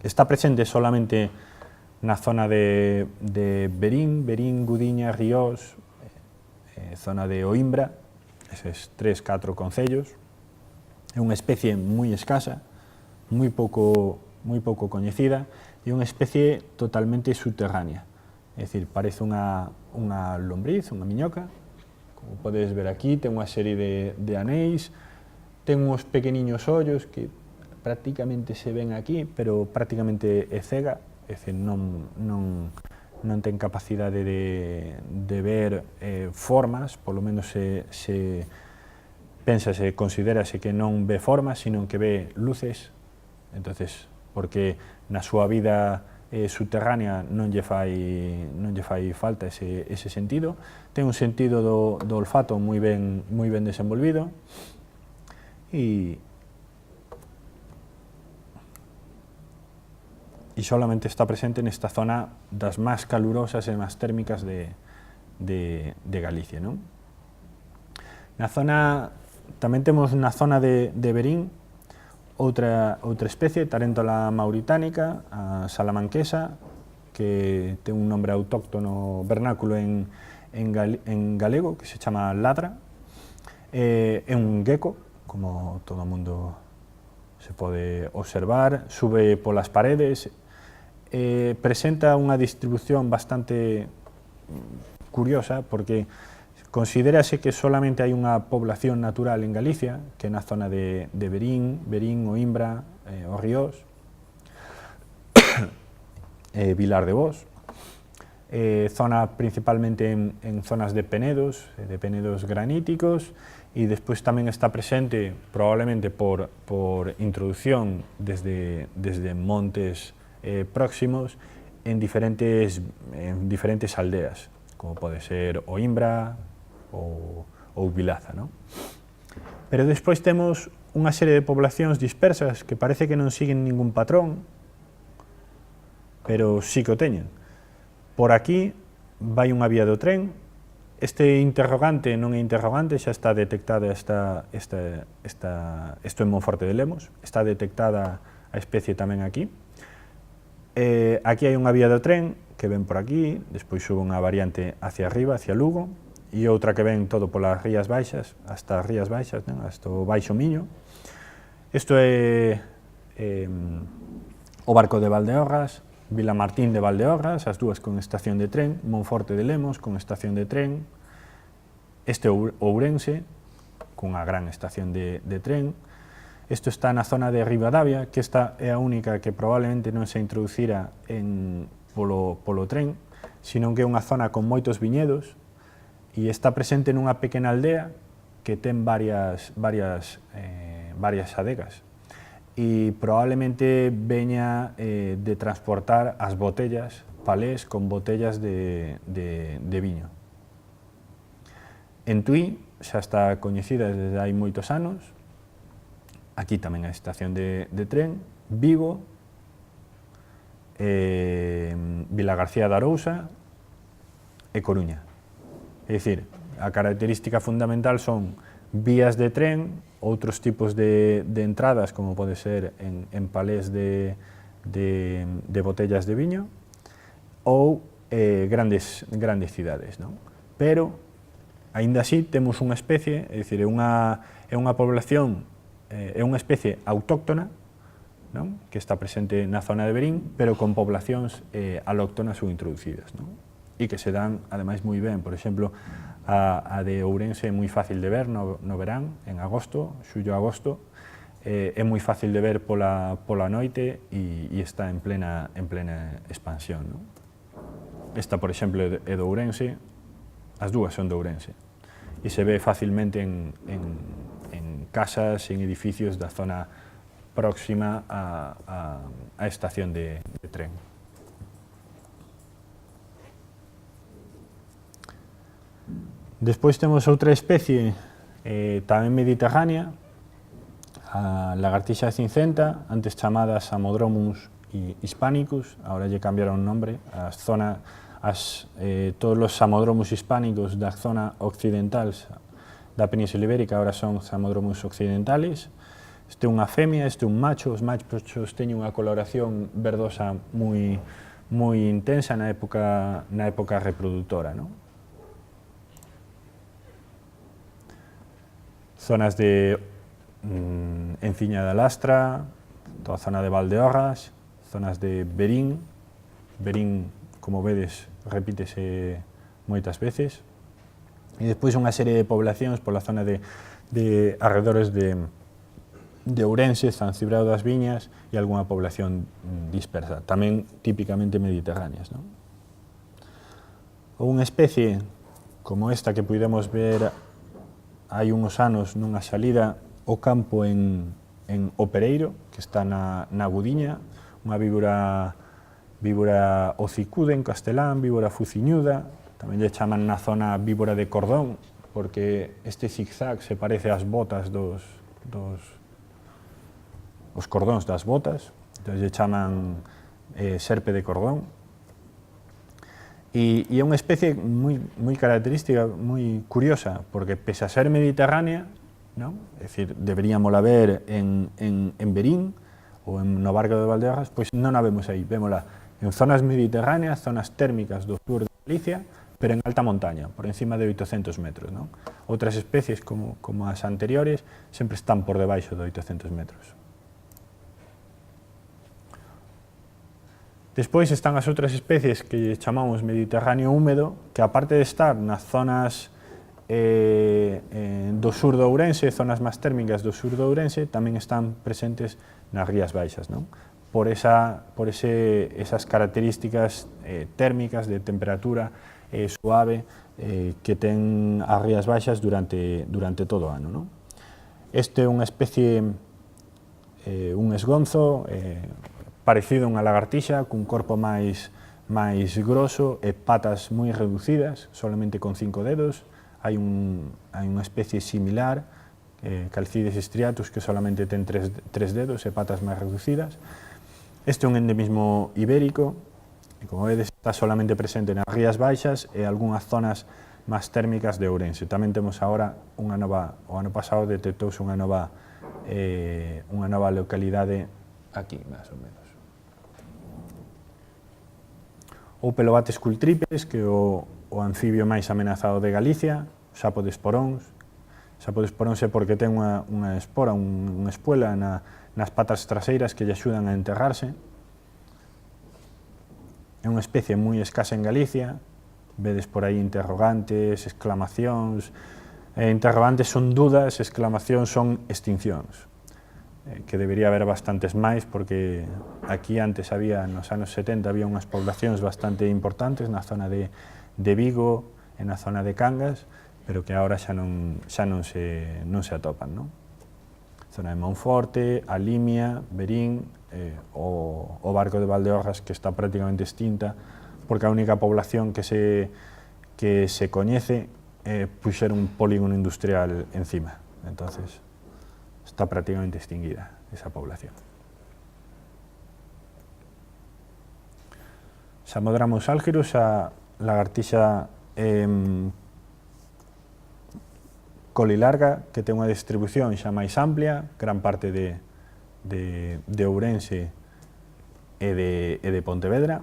está presente solamente na zona de Verín, Gudiña, Ríos, zona de Oimbra, eses 3-4 concellos. É unha especie moi escasa, moi pouco coñecida, e unha especie totalmente subterránea. É dicir, parece unha lombriz, unha miñoca, como podes ver aquí, ten unha serie de anéis, ten uns pequeniños ollos que prácticamente se ven aquí, pero prácticamente é cega, é dicir, non ten capacidade de ver formas, polo menos considérase que non ve formas, sino que ve luces. Entonces, porque na súa vida subterránea non lle fai falta ese sentido. Ten un sentido do olfato moi ben desenvolvido, e solamente está presente nesta zona das máis calurosas e máis térmicas de Galicia, non? Na zona, tamén temos na zona de Verín outra especie, Tarentola mauritánica, a salamanquesa, que ten un nombre autóctono vernáculo en galego, que se chama ladra. É un gecko, como todo o mundo se pode observar, sube polas paredes, presenta unha distribución bastante curiosa, porque considérase que solamente hai unha población natural en Galicia, que é na zona de Verín, Oimbra, os Ríos, Vilar de Bos, zona principalmente en zonas de penedos graníticos, e despois tamén está presente probablemente por introducción desde montes próximos en diferentes aldeas, como pode ser Oimbra ou Vilaza, non? Pero despois temos unha serie de poblacións dispersas que parece que non siguen ningún patrón, pero sí que o teñen. Por aquí vai unha vía do tren. Este interrogante non é interrogante, xa está detectada isto en Monforte de Lemos, está detectada a especie tamén aquí. Aquí hai unha vía do tren que ven por aquí, despois sube unha variante hacia arriba, hacia Lugo, e outra que ven todo polas Rías Baixas, hasta as Rías Baixas, hasta o Baixo Miño. Isto é o Barco de Valdeorras, Vilamartín de Valdeorras, as dúas con estación de tren, Monforte de Lemos con estación de tren, este Ourense, cunha gran estación de tren. Isto está na zona de Ribadavia, que esta é a única que probablemente non se introducira polo tren, sino que é unha zona con moitos viñedos, e está presente nunha pequena aldea que ten varias adegas, e probablemente veña de transportar as botellas, palés con botellas de viño. En Tui xa está coñecida desde hai moitos anos, aquí tamén a estación de tren, Vigo, Vilagarcía de Arousa e Coruña. É dicir, a característica fundamental son vías de tren, outros tipos de entradas, como pode ser en palés de botellas de viño, ou grandes cidades, non? Pero, aínda así, temos unha especie, é dicir, é unha población, é unha especie autóctona, non? Que está presente na zona de Verín, pero con poblacións alóctonas ou introducidas, non? e que se dan, ademais, moi ben. Por exemplo, a de Ourense é moi fácil de ver no verán, en agosto, xullo-agosto, é moi fácil de ver pola noite e está en plena expansión, non? Esta, por exemplo, é de Ourense, as dúas son de Ourense, e se ve facilmente en casas, en edificios da zona próxima á estación de tren. Despois temos outra especie tamén mediterránea, a lagartixa cincenta, antes chamada Samodromus hispanicus, agora lle cambiaron o nombre, todos os Samodromus hispánicos da zona occidental da Península Ibérica agora son Samodromus occidentales. Este é unha femia, este é un macho, os machos teñen unha coloración verdosa moi intensa na época reproductora, non? Zonas de Enciña da Lastra, toda a zona de Valdeorras, zonas de Verín. Verín, como vedes, repítese moitas veces. E despois unha serie de poblacións pola zona de arredores de Ourense, San Cibrao das Viñas e algunha población dispersa, tamén típicamente mediterráneas, non? Ou unha especie como esta que puidemos ver hai uns anos nunha salida ao campo en Opereiro, que está na Gudiña, unha víbora hocicuda en castelán, víbora fuciñuda, tamén lle chaman na zona víbora de cordón, porque este zigzag se parece ás botas os cordóns das botas, entón lle chaman serpe de cordón. E é unha especie moi característica, moi curiosa, porque pese a ser mediterránea, non? É dicir, deberíamola ver en Verín ou no Barco de Valdeorras, pois non a vemos aí, vémola en zonas mediterráneas, zonas térmicas do sur de Galicia, pero en alta montaña, por encima de 800 metros, non? Outras especies, como as anteriores, sempre están por debaixo de 800 metros. Despois están as outras especies que chamamos mediterráneo húmedo, que aparte de estar nas zonas do sur do Ourense, zonas máis térmicas do sur do Ourense, tamén están presentes nas Rías Baixas, non? Por esas características térmicas de temperatura suave que ten as Rías Baixas durante todo o ano, non? Este é unha especie, un esgonzo, parecido a unha lagartixa, cun corpo máis grosso e patas moi reducidas, solamente con 5 dedos. Hai unha especie similar, Calcides striatus, que solamente ten 3 dedos e patas máis reducidas. Este é un endemismo ibérico, e como vedes está solamente presente nas Rías Baixas e algunhas zonas máis térmicas de Ourense. Tamén temos agora o ano pasado detectouse unha nova localidade aquí, máis ou menos. O Pelobates cultripes, que é o anfibio máis amenazado de Galicia, o sapo de esporóns. O sapo de esporóns é porque ten unha espora, unha espuela nas patas traseiras que lle axudan a enterrarse. É unha especie moi escasa en Galicia, vedes por aí interrogantes, exclamacións. Interrogantes son dudas, exclamacións son extincións, que debería haber bastantes máis, porque aquí antes nos anos 70 había unhas poblacións bastante importantes na zona de Vigo e na zona de Cangas, pero que agora xa non se atopan, non? Zona de Monforte, a Limia, Verín, o Barco de Valdeorras, que está prácticamente extinta, porque a única población que se coñece puxer un polígono industrial encima. Entonces, está prácticamente extinguida esa población. Samodromus algirus, a lagartixa colilarga, que ten unha distribución xa máis amplia, gran parte de Ourense e de Pontevedra.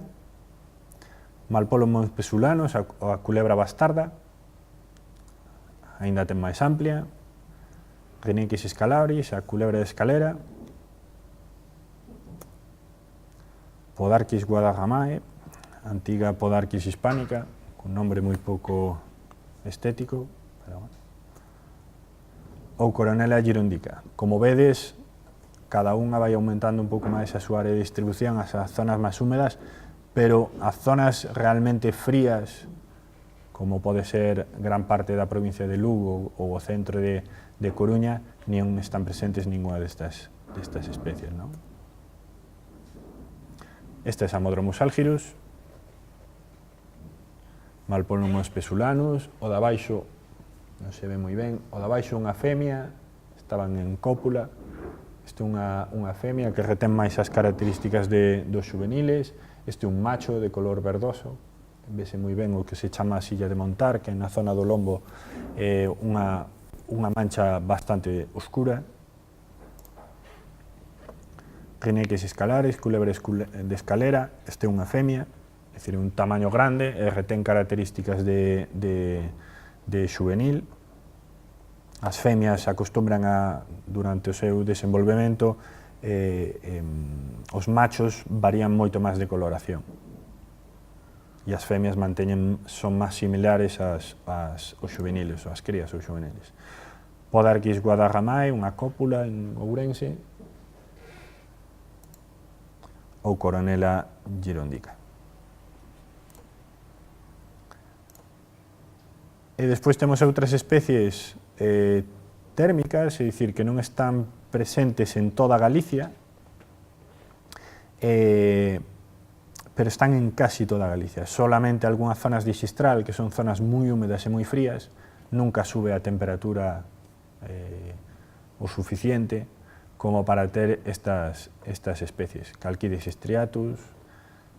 Malpolomons pesulanos, a culebra bastarda, aínda ten máis amplia. Rhynechis scalaris, a culebra de escalera. Podarcis guadarramae, antiga Podarcis hispánica, un nombre moi pouco estético, pero bueno. Ou Coronela girondica. Como vedes, cada unha vai aumentando un pouco máis a súa área de distribución, as zonas máis húmedas, pero as zonas realmente frías, como pode ser gran parte da provincia de Lugo ou o centro de Coruña, non están presentes ninguna destas especies, non? Este é Samodromus algirus, Malponomos pesulanus, o da baixo non se ve moi ben, o da baixo unha femia, estaban en cópula, este é unha femia que retén máis as características dos juveniles, este é un macho de color verdoso, vese moi ben o que se chama a silla de montar, que na zona do lombo é unha mancha bastante oscura. Rineques escalares, culebres de escalera, este é unha femia, é dicir, un tamaño grande, e retén características de juvenil. As femias acostumbran durante o seu desenvolvemento, os machos varían moito máis de coloración e as femias son máis similares aos juveniles, ou as crías ou juveniles. Podarquis guadarramae, unha cópula en Ourense, ou Coronela girondica. E despois temos outras especies térmicas, é dicir, que non están presentes en toda Galicia, pero están en casi toda Galicia. Solamente algunhas zonas de xistral, que son zonas moi húmedas e moi frías, nunca sube a temperatura o suficiente como para ter estas especies. Calquidis striatus,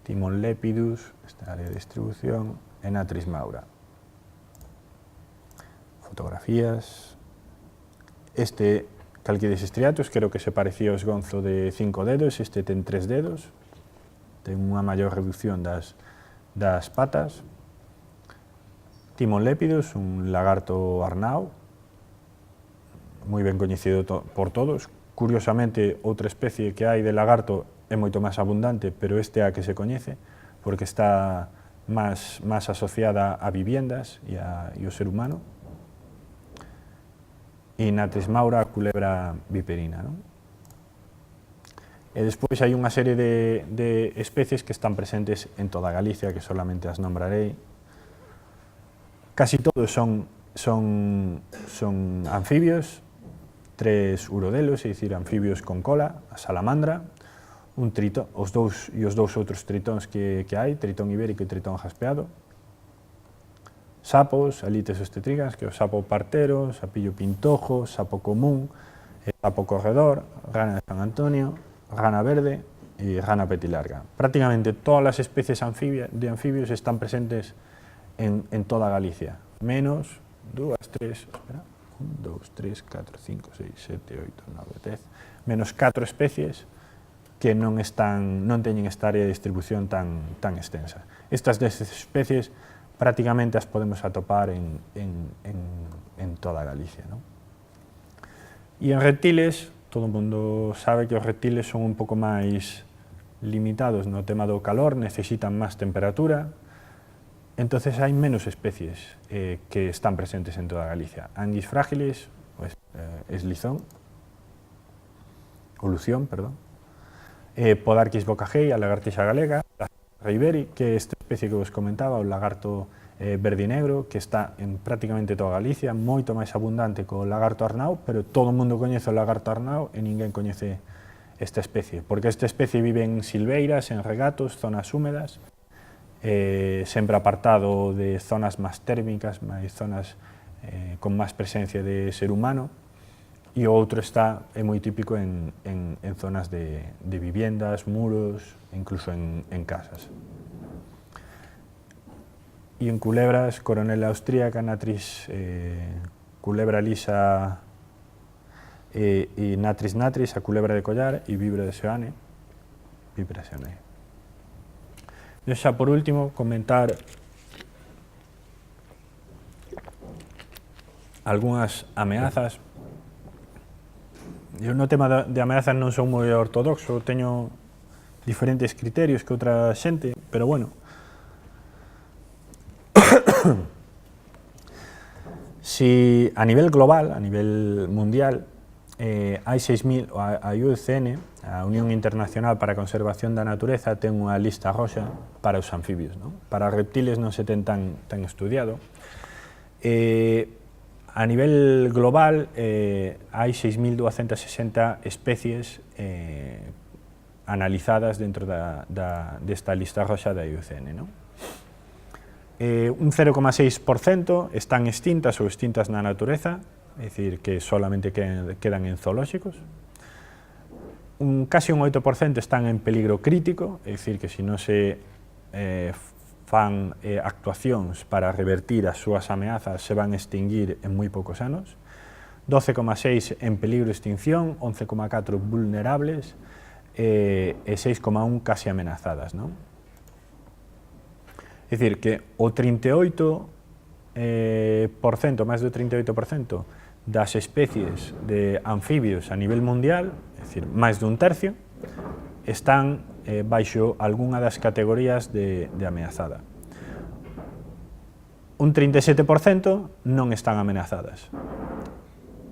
Timon lepidus, esta área de distribución, Enatris maura. Fotografías. Este Calquidis striatus creo que se parecía ao esgonzo de 5 dedos, este ten 3 dedos, ten unha maior reducción das patas. Timon lepidus, un lagarto arnao, moi ben coñecido por todos. Curiosamente, outra especie que hai de lagarto é moito máis abundante, pero este é a que se coñece, porque está máis asociada a viviendas e ao ser humano. E Enatris maura, a culebra viperina, non? E despois hai unha serie de especies que están presentes en toda Galicia, que solamente as nombrarei. Casi todos son anfibios, 3 urodelos, é dicir, anfibios con cola, a salamandra, un tritón, os dous outros tritóns que hai, tritón ibérico e tritón jaspeado, sapos, Alites obstetricans, que é o sapo partero, sapillo pintojo, sapo común, sapo corredor, rana de San Antonio, rana verde e rana petilarga. Prácticamente todas as especies de anfibios están presentes en toda Galicia, menos 2, 3, 1, 2, 3, 4, 5, 6, 7, 8, 9, 10, menos 4 especies que non teñen esta área de distribución tan extensa. Estas 10 especies prácticamente as podemos atopar en toda Galicia, non? E en reptiles, todo o mundo sabe que os reptiles son un pouco máis limitados no tema do calor, necesitan máis temperatura, entonces hai menos especies que están presentes en toda Galicia. Anguis fragilis, eslizón, ou lución, perdón, Podarquis bocajei, a lagartixa galega, Reiberi, que é esta especie que vos comentaba, o lagarto verdinegro, que está en prácticamente toda Galicia, moito máis abundante co lagarto arnao, pero todo o mundo coñece o lagarto arnao e ninguén coñece esta especie, porque esta especie vive en silveiras, en regatos, zonas húmedas, sempre apartado de zonas máis térmicas, máis zonas con máis presencia de ser humano, e o outro é moi típico en zonas de viviendas, muros, incluso en casas. E en culebras, Coronela austríaca, Enatris culebra lisa e Enatris natris, a culebra de collar, e Vipera seoane. E xa por último, comentar algunhas ameazas. Eu no tema de ameazas non son moi ortodoxo, teño diferentes criterios que outra xente, pero bueno. Si a nivel global, a nivel mundial, hai 6.000, a IUCN, a Unión Internacional para a Conservación da Natureza, ten unha lista roxa para os anfibios, non? Para reptiles non se ten tan estudiado. A nivel global, hai 6.260 especies analizadas dentro desta lista roxa da IUCN, non? Un 0,6% están extintas ou extintas na natureza, é dicir, que solamente quedan en zoolóxicos. Casi un 8% están en peligro crítico, é dicir, que se non se fan actuacións para revertir as súas ameazas se van a extinguir en moi poucos anos. 12,6 en peligro de extinción, 11,4 vulnerables e 6,1 casi amenazadas, non? É dicir, que o 38%, máis do 38% das especies de anfibios a nivel mundial, é dicir, máis dun tercio, están baixo algunha das categorías de ameazada. Un 37% non están amenazadas.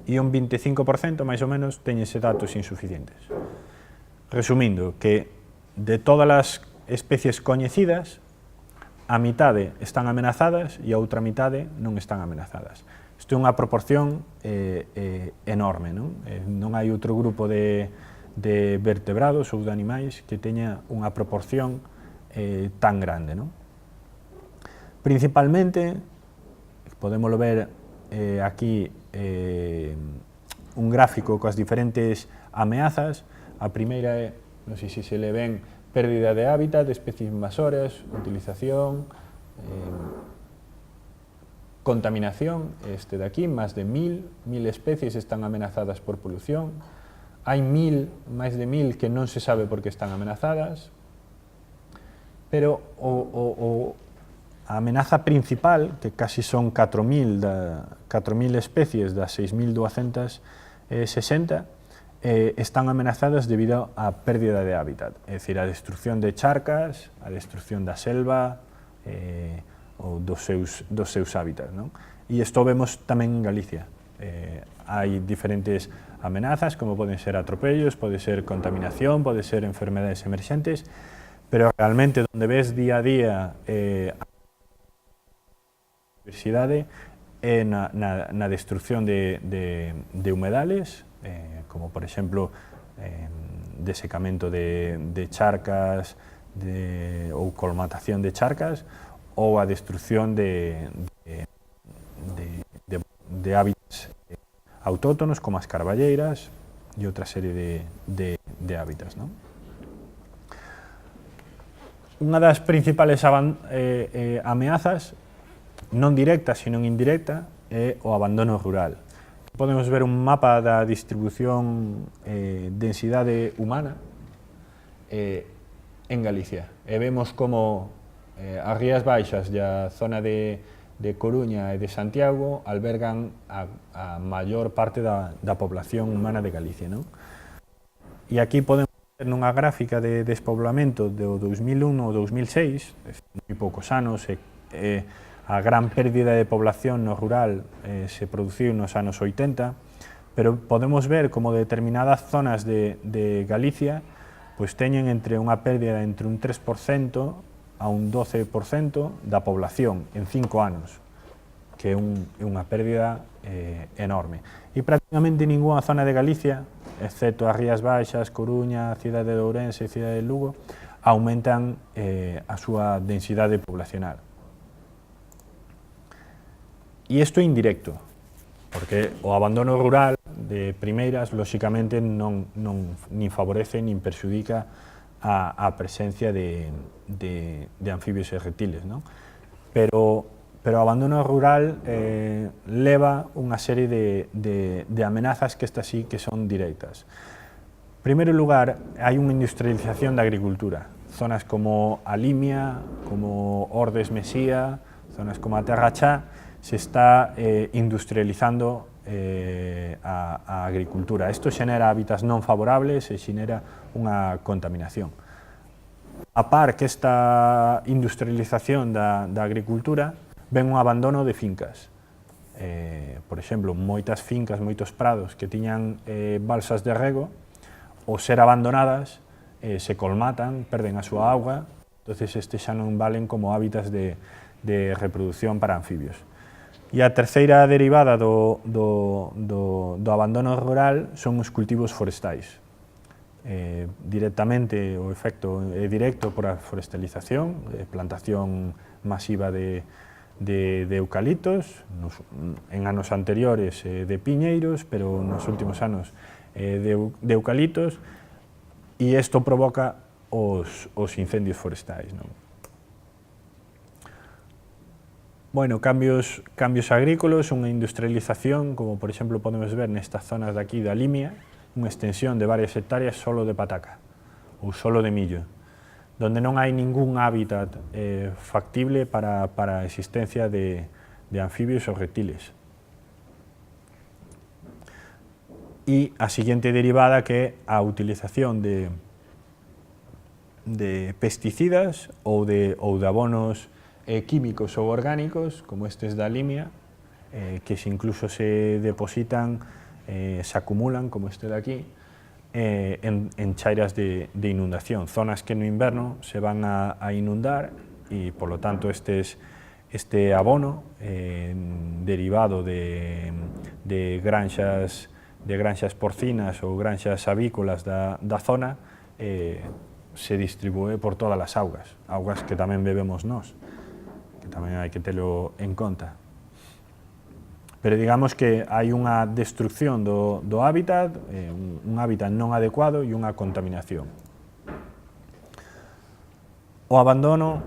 E un 25%, máis ou menos, teñense datos insuficientes. Resumindo, que de todas as especies coñecidas, a mitade están amenazadas e a outra mitade non están amenazadas. Isto é unha proporción enorme, non? Non hai outro grupo de vertebrados ou de animais que teña unha proporción tan grande, non? Principalmente, podémoslo ver aquí un gráfico coas diferentes ameazas. A primeira é, non sei se le ven, pérdida de hábitat, especies invasoras, utilización, contaminación, este de aquí, máis de 1.000 especies están amenazadas por polución, hai máis de 1.000 que non se sabe por que están amenazadas, pero a amenaza principal, que casi son 4.000 especies das 6.260, están amenazadas debido á pérdida de hábitat, é dicir, a destrucción de charcas, a destrucción da selva ou dos seus hábitats, non? E isto vemos tamén en Galicia. Hai diferentes amenazas, como poden ser atropellos, pode ser contaminación, pode ser enfermedades emerxentes, pero realmente onde ves día a día a diversidade é na destrucción de humedales, como por exemplo desecamento de charcas ou colmatación de charcas, ou a destrucción de hábitats autóctonos como as carballeiras e outra serie de hábitats, non? Unha das principales ameazas, non directa, sino indirecta, é o abandono rural. Podemos ver un mapa da distribución densidade humana en Galicia, e vemos como as Rías Baixas e a zona de Coruña e de Santiago albergan a maior parte da población humana de Galicia, non? E aquí podemos ver nunha gráfica de despoblamento do 2001 ao 2006, moi poucos anos, a gran pérdida de población no rural se produciu nos anos 80, pero podemos ver como determinadas zonas de Galicia pois teñen entre unha pérdida entre un 3% a un 12% da población en 5 anos, que é unha pérdida enorme. E prácticamente ninguna zona de Galicia, excepto as Rías Baixas, Coruña, Cidade de Ourense e Cidade de Lugo, aumentan a súa densidade poblacional. E isto é indirecto, porque o abandono rural de primeiras, lóxicamente, non nin favorece nin perxudica a presencia de anfibios e reptiles, non? Pero o abandono rural leva unha serie de amenazas que estas sí que son directas. En primeiro lugar, hai unha industrialización da agricultura. Zonas como a Limia, como Ordes Mesía, zonas como a Terra Chá, se está industrializando a agricultura. Isto xenera hábitats non favorables e xenera unha contaminación. A par que esta industrialización da agricultura ven un abandono de fincas. Por exemplo, moitas fincas, moitos prados que tiñan balsas de rego, ao ser abandonadas, se colmatan, perden a súa auga, entonces estes xa non valen como hábitats de reproducción para anfibios. E a terceira derivada do abandono rural son os cultivos forestais. Directamente o efecto é directo por a forestalización, plantación masiva de eucaliptos, en anos anteriores de piñeiros, pero nos últimos anos de eucaliptos, e isto provoca os incendios forestais, non? Bueno, cambios agrícolas, unha industrialización, como por exemplo podemos ver nestas zonas de aquí da Limia, unha extensión de varias hectáreas solo de pataca ou solo de millo, donde non hai ningún hábitat factible para a existencia de anfibios ou reptiles. E a seguinte derivada que é a utilización de pesticidas ou de abonos químicos ou orgánicos, como estes da Limia, que incluso se depositan, se acumulan, como este de aquí, en chairas de inundación, zonas que no inverno se van a inundar e, por lo tanto, este abono derivado de granxas porcinas ou granxas avícolas da zona se distribúe por todas as augas que tamén bebemos nós, que tamén hai que telo en conta. Pero digamos que hai unha destrucción do hábitat, un hábitat non adecuado e unha contaminación. O abandono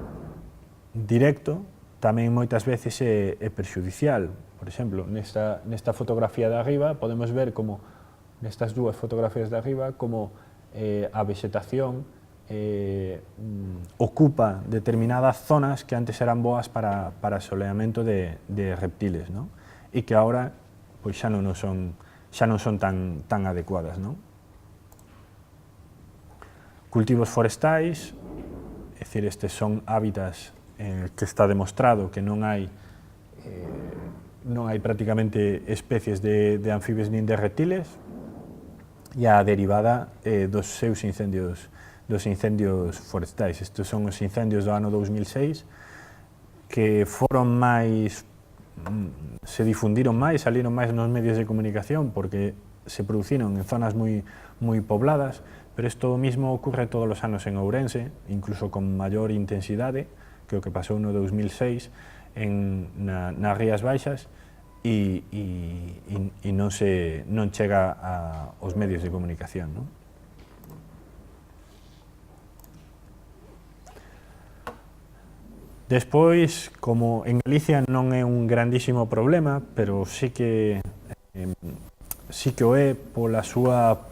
directo tamén moitas veces é perxudicial. Por exemplo, nesta fotografía de arriba podemos ver como, nestas dúas fotografías de arriba, como a vegetación ocupa determinadas zonas que antes eran boas para soleamento de reptiles, ¿no? E que agora pois xa non son tan adecuadas, ¿no? Cultivos forestais, é dicir, estes son hábitats que está demostrado que non hai prácticamente especies de anfibios nin de reptiles, e a derivada dos seus incendios forestais. Estes son os incendios do ano 2006 que foron máis, se difundiron máis, saliron máis nos medios de comunicación porque se produciron en zonas moi pobladas, pero isto mismo ocurre todos os anos en Ourense, incluso con maior intensidade que o que pasou no 2006 nas Rías Baixas, e non chega aos medios de comunicación, non? Despois, como en Galicia non é un grandísimo problema, pero sí que o é pola súa,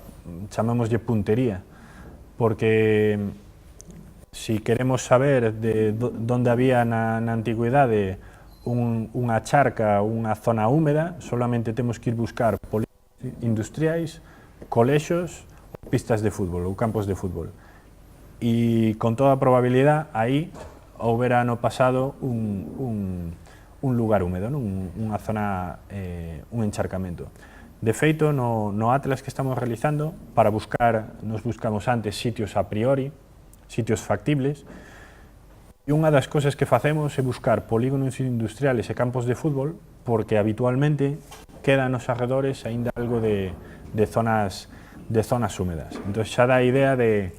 chamémoslle, puntería, porque si queremos saber de onde había na antigüidade unha charca, unha zona húmeda, solamente temos que ir buscar polígonos industriais, colexos, pistas de fútbol ou campos de fútbol. E con toda probabilidade aí houbera no pasado un lugar húmedo, unha zona, un encharcamento. De feito, no atlas que estamos realizando, nos buscamos antes sitios a priori, sitios factibles, e unha das cousas que facemos é buscar polígonos industriales e campos de fútbol, porque habitualmente queda nos arredores aínda algo de zonas húmedas. Entón xa dá a idea de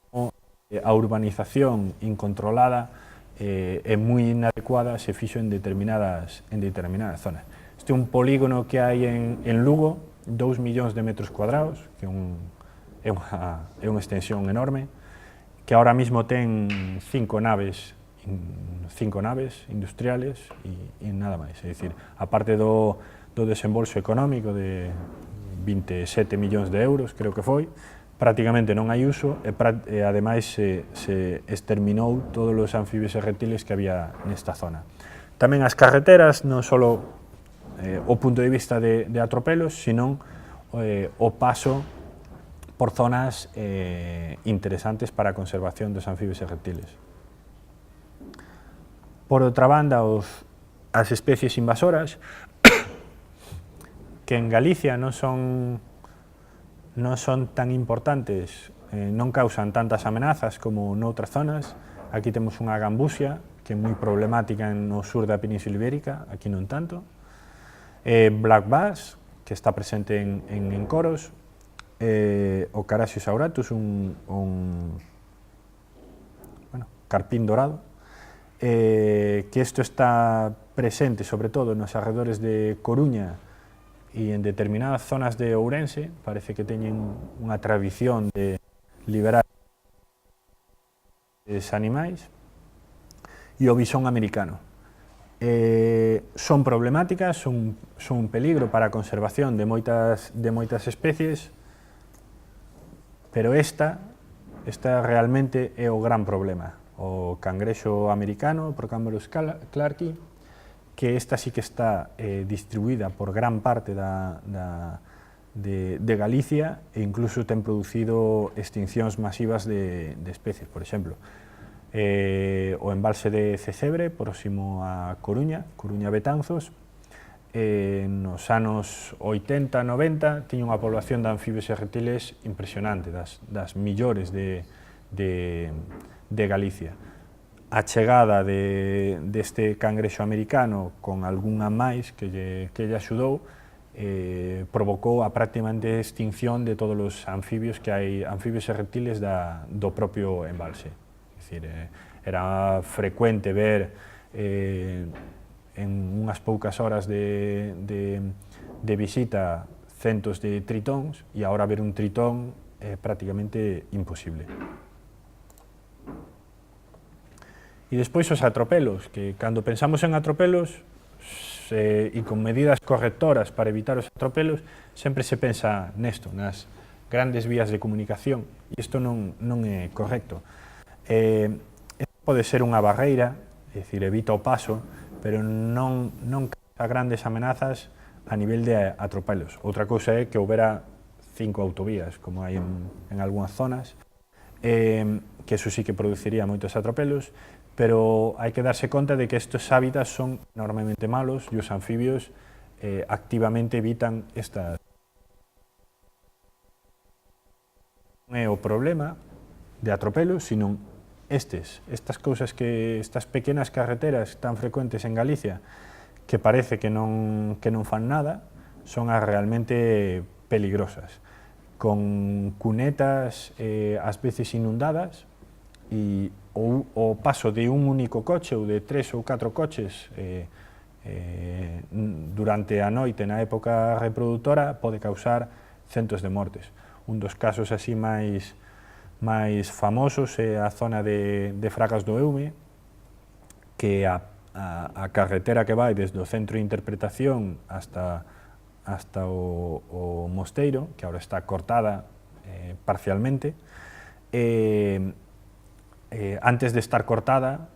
como a urbanización incontrolada é moi inadecuada se fixo en determinadas zonas. Este é un polígono que hai en Lugo, 2 millóns de metros cuadrados, que é unha extensión enorme, que ahora mismo ten 5 naves industriales e nada máis. É dicir, a parte do desembolso económico de 27 millóns de euros, creo que foi, prácticamente non hai uso e ademais se exterminou todos os anfibios e reptiles que había nesta zona. Tamén as carreteras, non só o punto de vista de atropelos, sino o paso por zonas interesantes para a conservación dos anfibios e reptiles. Por outra banda, as especies invasoras, que en Galicia non son tan importantes, non causan tantas amenazas como noutras zonas. Aquí temos unha gambusia, que é moi problemática no sur da Península Ibérica, aquí non tanto. Black bass, que está presente en Coros, o Carassius auratus, un carpín dorado, que isto está presente sobre todo nos arredores de Coruña e en determinadas zonas de Ourense. Parece que teñen unha tradición de liberar estes animais. E o bisón americano. Son problemáticas, son un peligro para a conservación de moitas especies, pero esta realmente é o gran problema. O cangrexo americano, Procamberus clarki, que esta sí que está distribuída por gran parte de Galicia e incluso ten producido extincións masivas de especies. Por exemplo, o embalse de Cecebre, próximo a Coruña, Betanzos, nos anos 80-90 tiña unha población de anfibios e reptiles impresionante, das millores de Galicia. A chegada deste cangrexo americano con algunha máis que lle axudou, provocou a prácticamente extinción de todos os anfibios que hai, anfibios e reptiles do propio embalse. É dicir, era frecuente ver en unhas poucas horas de visita centos de tritóns, e agora ver un tritón é prácticamente imposible. E despois os atropelos, que cando pensamos en atropelos e con medidas correctoras para evitar os atropelos, sempre se pensa nesto, nas grandes vías de comunicación, e isto non é correcto. Pode ser unha barreira, é dicir, evita o paso, pero non causa grandes amenazas a nivel de atropelos. Outra cousa é que houbera 5 autovías, como hai en algunhas zonas, que eso sí que produciría moitos atropelos, pero hai que darse conta de que estes hábitats son enormemente malos e os anfibios activamente evitan estas. Non é o problema de atropelos, sino estas cousas, estas pequenas carreteras tan frecuentes en Galicia, que parece que non fan nada, son as realmente peligrosas, con cunetas ás veces inundadas, e o paso de un único coche ou de 3 ou 4 coches durante a noite na época reproductora pode causar centos de mortes. Un dos casos así máis famosos é a zona de Fragas do Eume, que a carretera que vai desde o centro de interpretación hasta o mosteiro, que agora está cortada parcialmente, antes de estar cortada,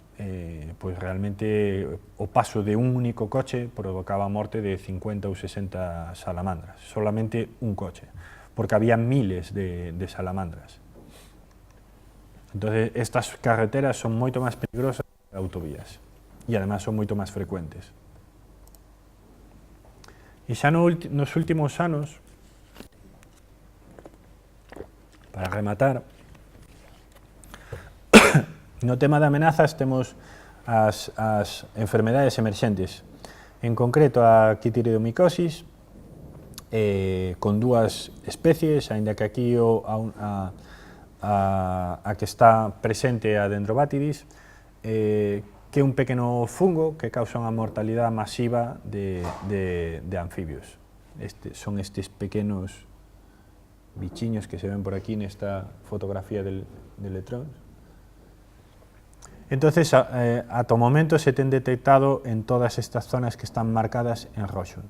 pois realmente o paso de un único coche provocaba a morte de 50 ou 60 salamandras, solamente un coche, porque había miles de salamandras. Entonces, estas carreteras son moito máis peligrosas que autovías, e además son moito máis frecuentes. E xa nos últimos anos, para rematar, no tema de amenazas temos as enfermedades emerxentes, en concreto a quitiridomicosis, con 2 especies, aínda que aquí a que está presente a Dendrobatidis, que é un pequeno fungo que causa unha mortalidade masiva de anfibios. Son estes pequenos bichiños que se ven por aquí nesta fotografía del letrón. Entonces, ata o momento se ten detectado en todas estas zonas que están marcadas en roxo,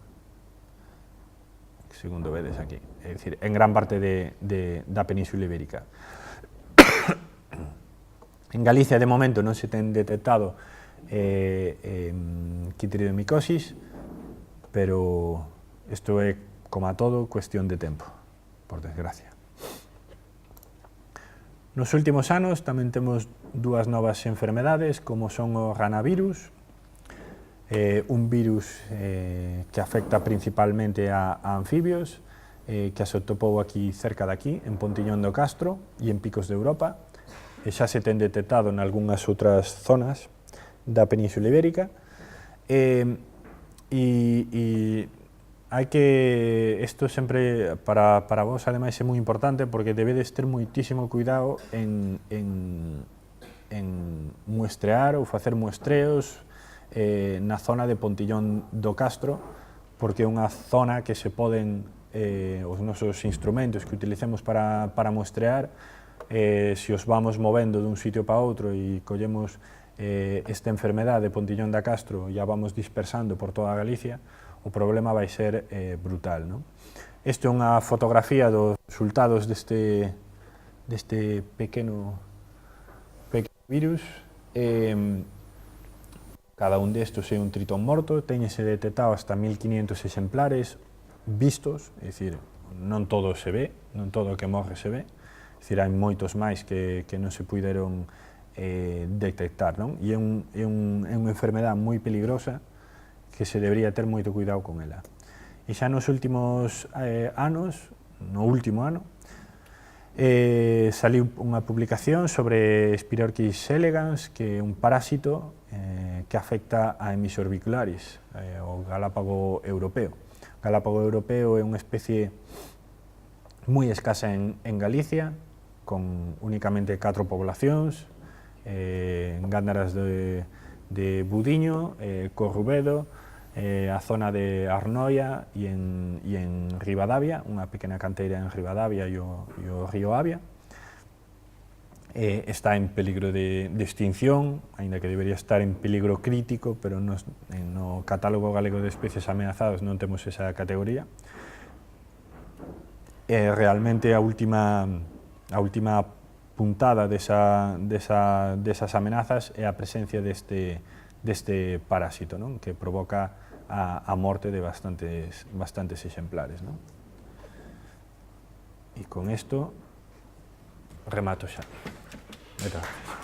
segundo vedes aquí, é dicir, en gran parte da Península Ibérica. En Galicia, de momento, non se ten detectado quitiridomicosis, pero isto é, como a todo, cuestión de tempo, por desgracia. Nos últimos anos tamén temos dúas novas enfermedades, como son o ranavirus, un virus que afecta principalmente a anfibios, que se atopou aquí cerca de aquí, en Pontiñón do Castro e en Picos de Europa, e xa se ten detectado en algunhas outras zonas da Península Ibérica, e hai que, isto sempre para vos ademais é moi importante porque debedes ter moitísimo cuidado en muestrear ou facer muestreos na zona de Pontillón do Castro, porque é unha zona que se poden, os nosos instrumentos que utilicemos para muestrear, se os vamos movendo dun sitio para outro e collemos esta enfermedade de Pontillón da Castro e a vamos dispersando por toda Galicia, o problema vai ser brutal, non? Isto é unha fotografía dos resultados deste pequeno virus. Cada un destos é un tritón morto, teñese detectado hasta 1500 exemplares vistos, é dicir, non todo se ve, non todo o que morre se ve, é dicir, hai moitos máis que non se puideron detectar, non? E é unha enfermedade moi peligrosa que se debería ter moito cuidado con ela. E xa nos últimos anos, no último ano, saliu unha publicación sobre Spirocheus elegans, que é un parásito que afecta a Hemisus orbicularis, o galápago europeo. O galápago europeo é unha especie moi escasa en Galicia, con únicamente 4 poblacións, gándaras de Budiño, Corrubedo, a zona de Arnoia e en Ribadavia, unha pequena canteira en Ribadavia e o río Avia. Está en peligro de extinción, aínda que debería estar en peligro crítico, pero no catálogo galego de especies ameazadas non temos esa categoría. Realmente a última puntada desas amenazas é a presencia deste parásito, non? Que provoca a morte de bastantes exemplares, non? E con isto remato xa. Moitas gracias.